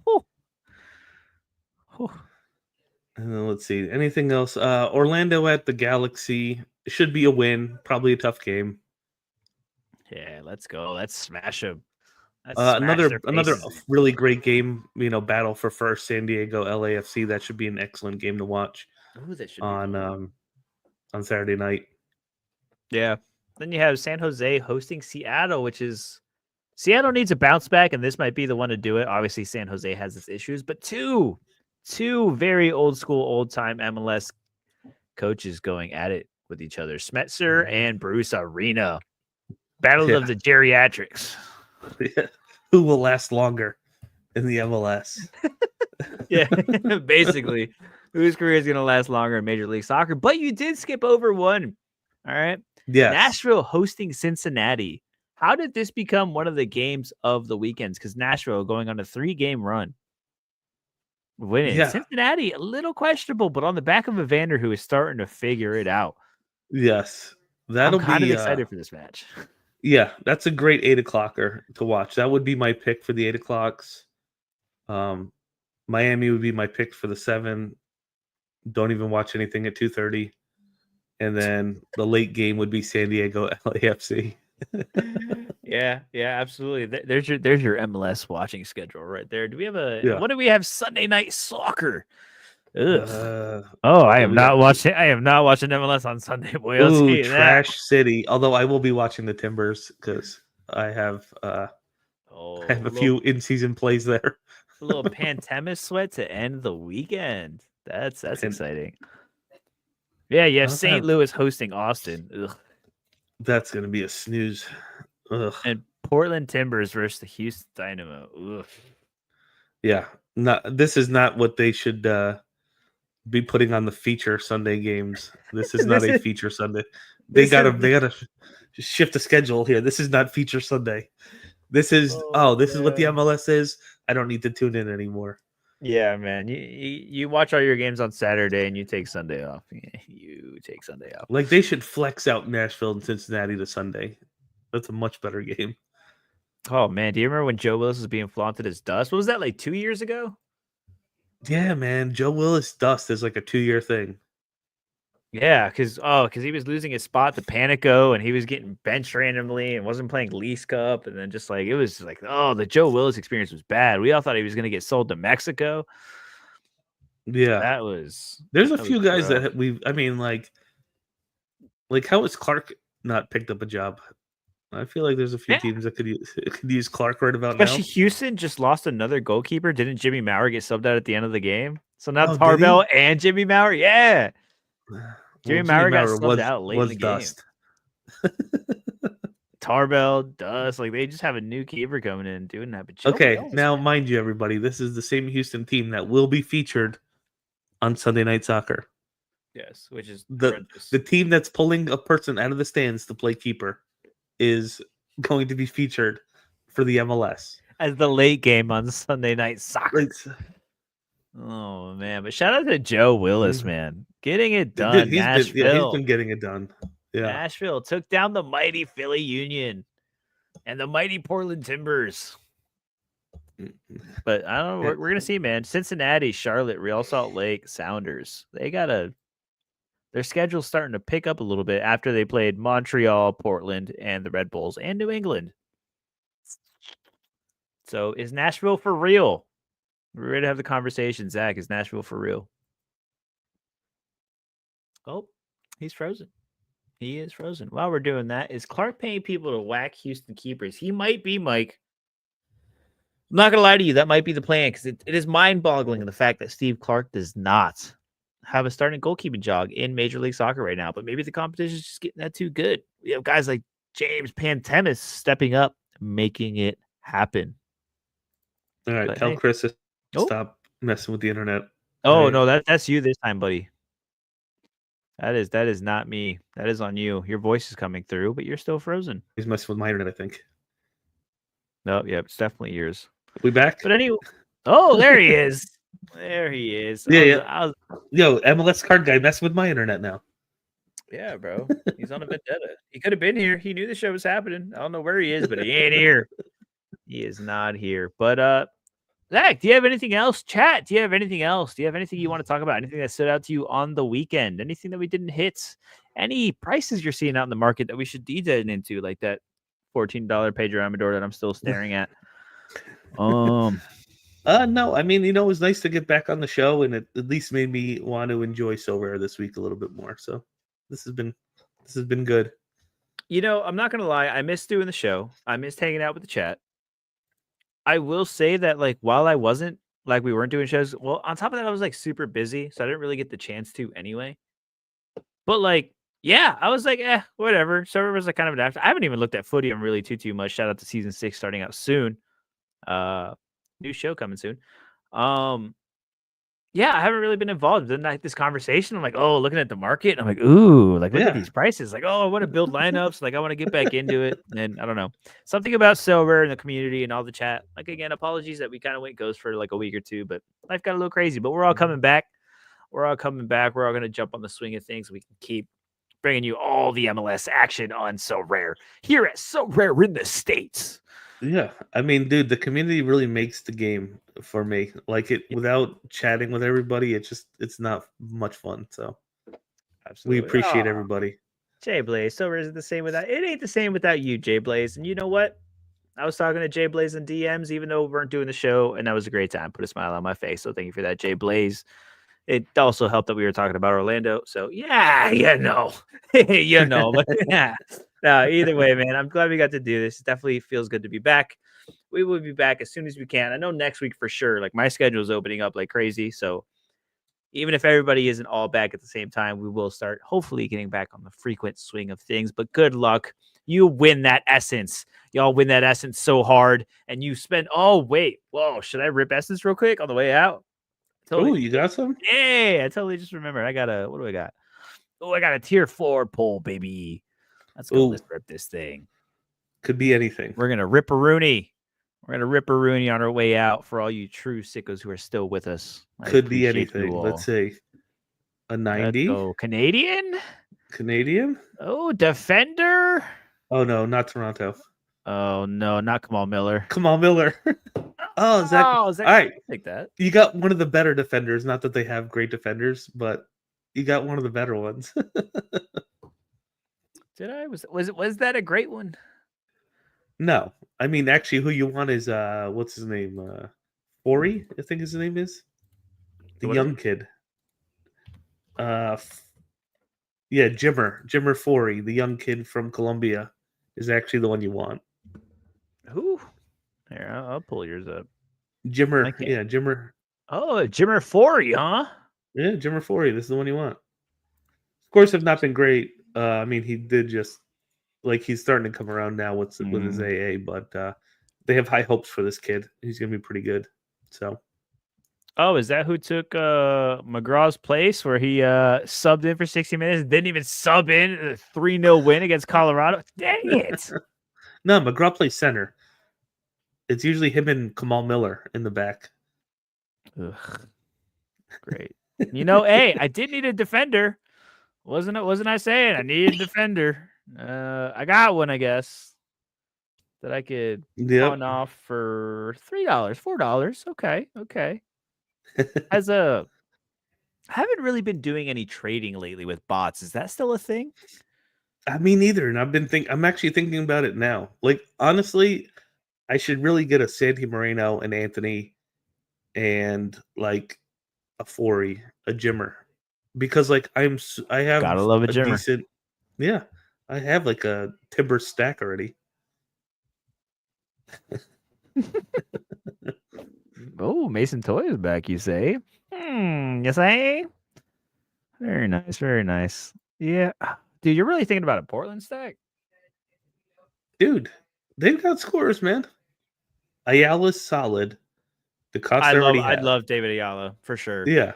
oh, oh. and then let's see, anything else? Orlando at the Galaxy should be a win, probably a tough game. Yeah, let's go. Let's smash them. Let's smash their Another faces. really great game, battle for first, San Diego LAFC. That should be an excellent game to watch Ooh, that should be on fun. on Saturday night. Yeah. Then you have San Jose hosting Seattle, which is Seattle needs a bounce back, and this might be the one to do it. Obviously, San Jose has its issues, but two very old school, old time MLS coaches going at it with each other. Smetzer and Bruce Arena. Battle Yeah. of the geriatrics. Who will last longer in the MLS? Yeah, basically. Whose career is going to last longer in Major League Soccer? But you did skip over one. All right. Yes. Nashville hosting Cincinnati. How did this become one of the games of the weekends? Because Nashville going on a 3-game run. Winning. Yeah. Cincinnati, a little questionable, but on the back of Evander, who is starting to figure it out. Yes. I'm kind of excited for this match. Yeah, that's a great 8 o'clocker to watch. That would be my pick for the 8 o'clocks. Miami would be my pick for the 7. Don't even watch anything at 2:30. And then the late game would be San Diego LAFC. Yeah, absolutely. There's your MLS watching schedule right there. Do we have Yeah. what do we have Sunday night soccer? Ugh. I am not watching MLS on Sunday, boy. I'll tell you that. Trash City. Although I will be watching the Timbers because I have a few in-season plays there. A little Pantemis sweat to end the weekend. That's exciting. Yeah, you have St. Louis hosting Austin. Ugh. That's gonna be a snooze. Ugh. And Portland Timbers versus the Houston Dynamo. Ugh. Yeah, this is not what they should be putting on the feature Sunday games. This is not a feature Sunday. They gotta shift the schedule here. This is not feature Sunday. This is this is what the MLS is. I don't need to tune in anymore. Yeah, man. You watch all your games on Saturday and you take Sunday off. You take Sunday off. Like they should flex out Nashville and Cincinnati to Sunday. That's a much better game. Oh man, do you remember when Joe Willis was being flaunted as dust? What was that, like 2 years ago? Yeah, man. Joe Willis dust is like a 2-year thing. Yeah, because he was losing his spot to Panico and he was getting benched randomly and wasn't playing Lease Cup. And then just like it was like, the Joe Willis experience was bad. We all thought he was gonna get sold to Mexico. Yeah. There's a few guys that like how is Clark not picked up a job? I feel like there's a few teams that could use Clark right about now. Especially Houston just lost another goalkeeper. Didn't Jimmy Maurer get subbed out at the end of the game? So now Tarbell and Jimmy Maurer, yeah. Jimmy Maurer got subbed out late in the dust. game. Tarbell, Dust, like they just have a new keeper coming in doing that. But okay, now mind you, everybody, this is the same Houston team that will be featured on Sunday Night Soccer. Yes, which is the team that's pulling a person out of the stands to play keeper is going to be featured for the MLS as the late game on Sunday Night Soccer. Oh man, but shout out to Joe Willis, man, getting it done. He's been getting it done. Yeah, Nashville took down the mighty Philly Union and the mighty Portland Timbers. But I don't know. We're gonna see, man. Cincinnati, Charlotte, Real Salt Lake, Sounders. Their schedule's starting to pick up a little bit after they played Montreal, Portland, and the Red Bulls and New England. So is Nashville for real? We're ready to have the conversation. Zach, is Nashville for real? Oh, he's frozen. He is frozen. While we're doing that, is Clark paying people to whack Houston keepers? He might be, Mike. I'm not gonna lie to you, that might be the plan because it is mind-boggling the fact that Steve Clark does not have a starting goalkeeping job in Major League Soccer right now. But maybe the competition is just getting that too good. We have guys like James Pantemis stepping up, making it happen. All right, But tell hey. Chris to Oh. stop messing with the internet. Oh Right? no, that's you this time, buddy. That is not me. That is on you. Your voice is coming through, but you're still frozen. He's messing with my internet, I think. No, yeah, it's definitely yours. We back? But anyway, oh, there he is. There he is. Yeah. Yo, MLS card guy messing with my internet now. Yeah, bro. He's on a vendetta. He could have been here. He knew the show was happening. I don't know where he is, but he ain't here. He is not here. But Zach, do you have anything else? Chat, do you have anything else? Do you have anything you want to talk about? Anything that stood out to you on the weekend? Anything that we didn't hit? Any prices you're seeing out in the market that we should detail into, like that $14 Pedro Amador that I'm still staring at? No, I mean, it was nice to get back on the show, and it at least made me want to enjoy Sorare this week a little bit more. So this has been good. I'm not gonna lie, I missed doing the show. I missed hanging out with the chat. I will say that, like, while I wasn't, like, we weren't doing shows, well, on top of that, I was, like, super busy, so I didn't really get the chance to anyway. But, like, yeah, I was like, whatever. Server was, like, kind of an after. I haven't even looked at footy really too much. Shout out to season 6 starting out soon. New show coming soon. Yeah, I haven't really been involved in this conversation. I'm like, oh, looking at the market. I'm like, ooh, like, look at these prices. Like, oh, I want to build lineups. Like, I want to get back into it. And I don't know. Something about Silver and the community and all the chat. Like, again, apologies that we kind of went ghost for like a week or two, but life got a little crazy. But we're all coming back. We're all coming back. We're all going to jump on the swing of things. We can keep bringing you all the MLS action on So Rare here at So Rare in the States. Yeah, I mean, dude, the community really makes the game for me. Like without chatting with everybody, it's not much fun. So absolutely, we appreciate everybody. Jay Blaze, so is it the same without? It ain't the same without you, Jay Blaze. And you know what? I was talking to Jay Blaze in DMs, even though we weren't doing the show, and that was a great time. Put a smile on my face. So thank you for that, Jay Blaze. It also helped that we were talking about Orlando. So yeah, but yeah. No, either way, man, I'm glad we got to do this. It definitely feels good to be back. We will be back as soon as we can. I know next week for sure. Like my schedule is opening up like crazy. So even if everybody isn't all back at the same time, we will start hopefully getting back on the frequent swing of things. But good luck. You win that essence. Y'all win that essence so hard. And you spend, whoa, should I rip essence real quick on the way out? Totally. Oh, you got some? Yeah, I totally just remembered. What do I got? Oh, I got a tier 4 pull, baby. Let's go. Let's rip this thing. Could be anything. We're going to rip a Rooney. We're going to rip a Rooney on our way out for all you true sickos who are still with us. Could be anything. Let's say a 90. Oh, Canadian? Oh, defender? Oh, no, not Toronto. Oh, no, not Kamal Miller. Oh, Zach. All right. Take that. You got one of the better defenders. Not that they have great defenders, but you got one of the better ones. Did I? Was that a great one? No. I mean, actually, who you want is what's his name? Forey, I think his name is. The young kid. Yeah, Jimmer Forey, the young kid from Colombia, is actually the one you want. Who? Here, I'll pull yours up. Jimmer, yeah, Jimmer. Oh, Jimmer Forey, huh? Yeah, Jimmer Forey. This is the one you want. Of course, have not been great. I mean, he did just he's starting to come around now with his AA, but they have high hopes for this kid. He's gonna be pretty good. So. Oh, is that who took McGraw's place where he subbed in for 60 minutes? Didn't even sub in a 3-0 win against Colorado? Dang it. No, McGraw plays center. It's usually him and Kamal Miller in the back. Ugh. Great. Hey, I did need a defender. Wasn't I saying I needed a defender? I got one, I guess, that I could pawn off for $3, $4. Okay. I haven't really been doing any trading lately with bots. Is that still a thing? Me neither. And I'm actually thinking about it now. Like, honestly, I should really get a Santi Moreno and Anthony and like a Forey, a Jimmer, because like I Gotta have love a a Jimmer. decent, yeah, I have like a Timber stack already. Oh, Mason Toy is back, you say? Yes, I. Very nice, very nice. Yeah, dude, you're really thinking about a Portland stack? Dude, they've got scores, man. Ayala's solid. The cost I already I'd have. love David Ayala for sure. Yeah,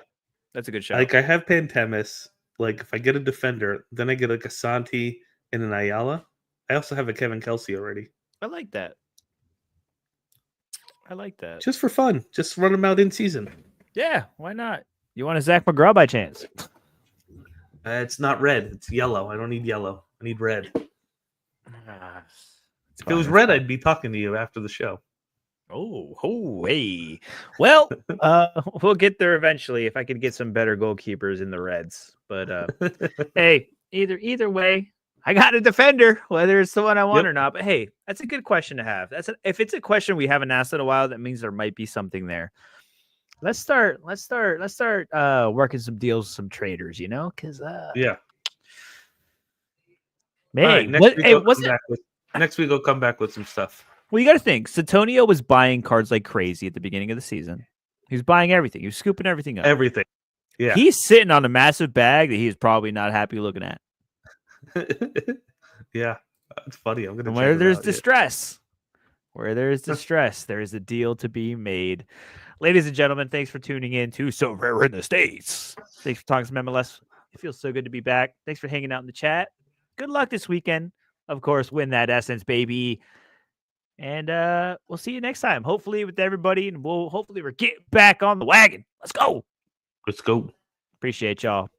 That's a good show. like I have Pantemis. Like if I get a defender, then I get like a Santi and an Ayala. I also have a Kevin Kelsey already. I like that. I like that. Just for fun. Just run them out in season. Yeah, why not? You want a Zach McGraw by chance? It's not red. It's yellow. I don't need yellow. I need red. If it was red, I'd be talking to you after the show. Oh, hey. Well, we'll get there eventually if I could get some better goalkeepers in the Reds. But hey, either way, I got a defender, whether it's the one I want or not. But hey, that's a good question to have. If it's a question we haven't asked in a while, that means there might be something there. Let's start working some deals, some traders, because yeah. Man, all right, next week I'll come back with some stuff. Well, you got to think. Satonio was buying cards like crazy at the beginning of the season. He was buying everything. He was scooping everything up. Everything. Yeah. He's sitting on a massive bag that he's probably not happy looking at. Yeah, that's funny. I'm gonna. Where there's distress, where there's distress, there is a deal to be made. Ladies and gentlemen, thanks for tuning in to So Rare in the States. Thanks for talking some MLS. It feels so good to be back. Thanks for hanging out in the chat. Good luck this weekend. Of course, win that essence, baby. And we'll see you next time. Hopefully with everybody, and we'll get back on the wagon. Let's go. Let's go. Appreciate y'all.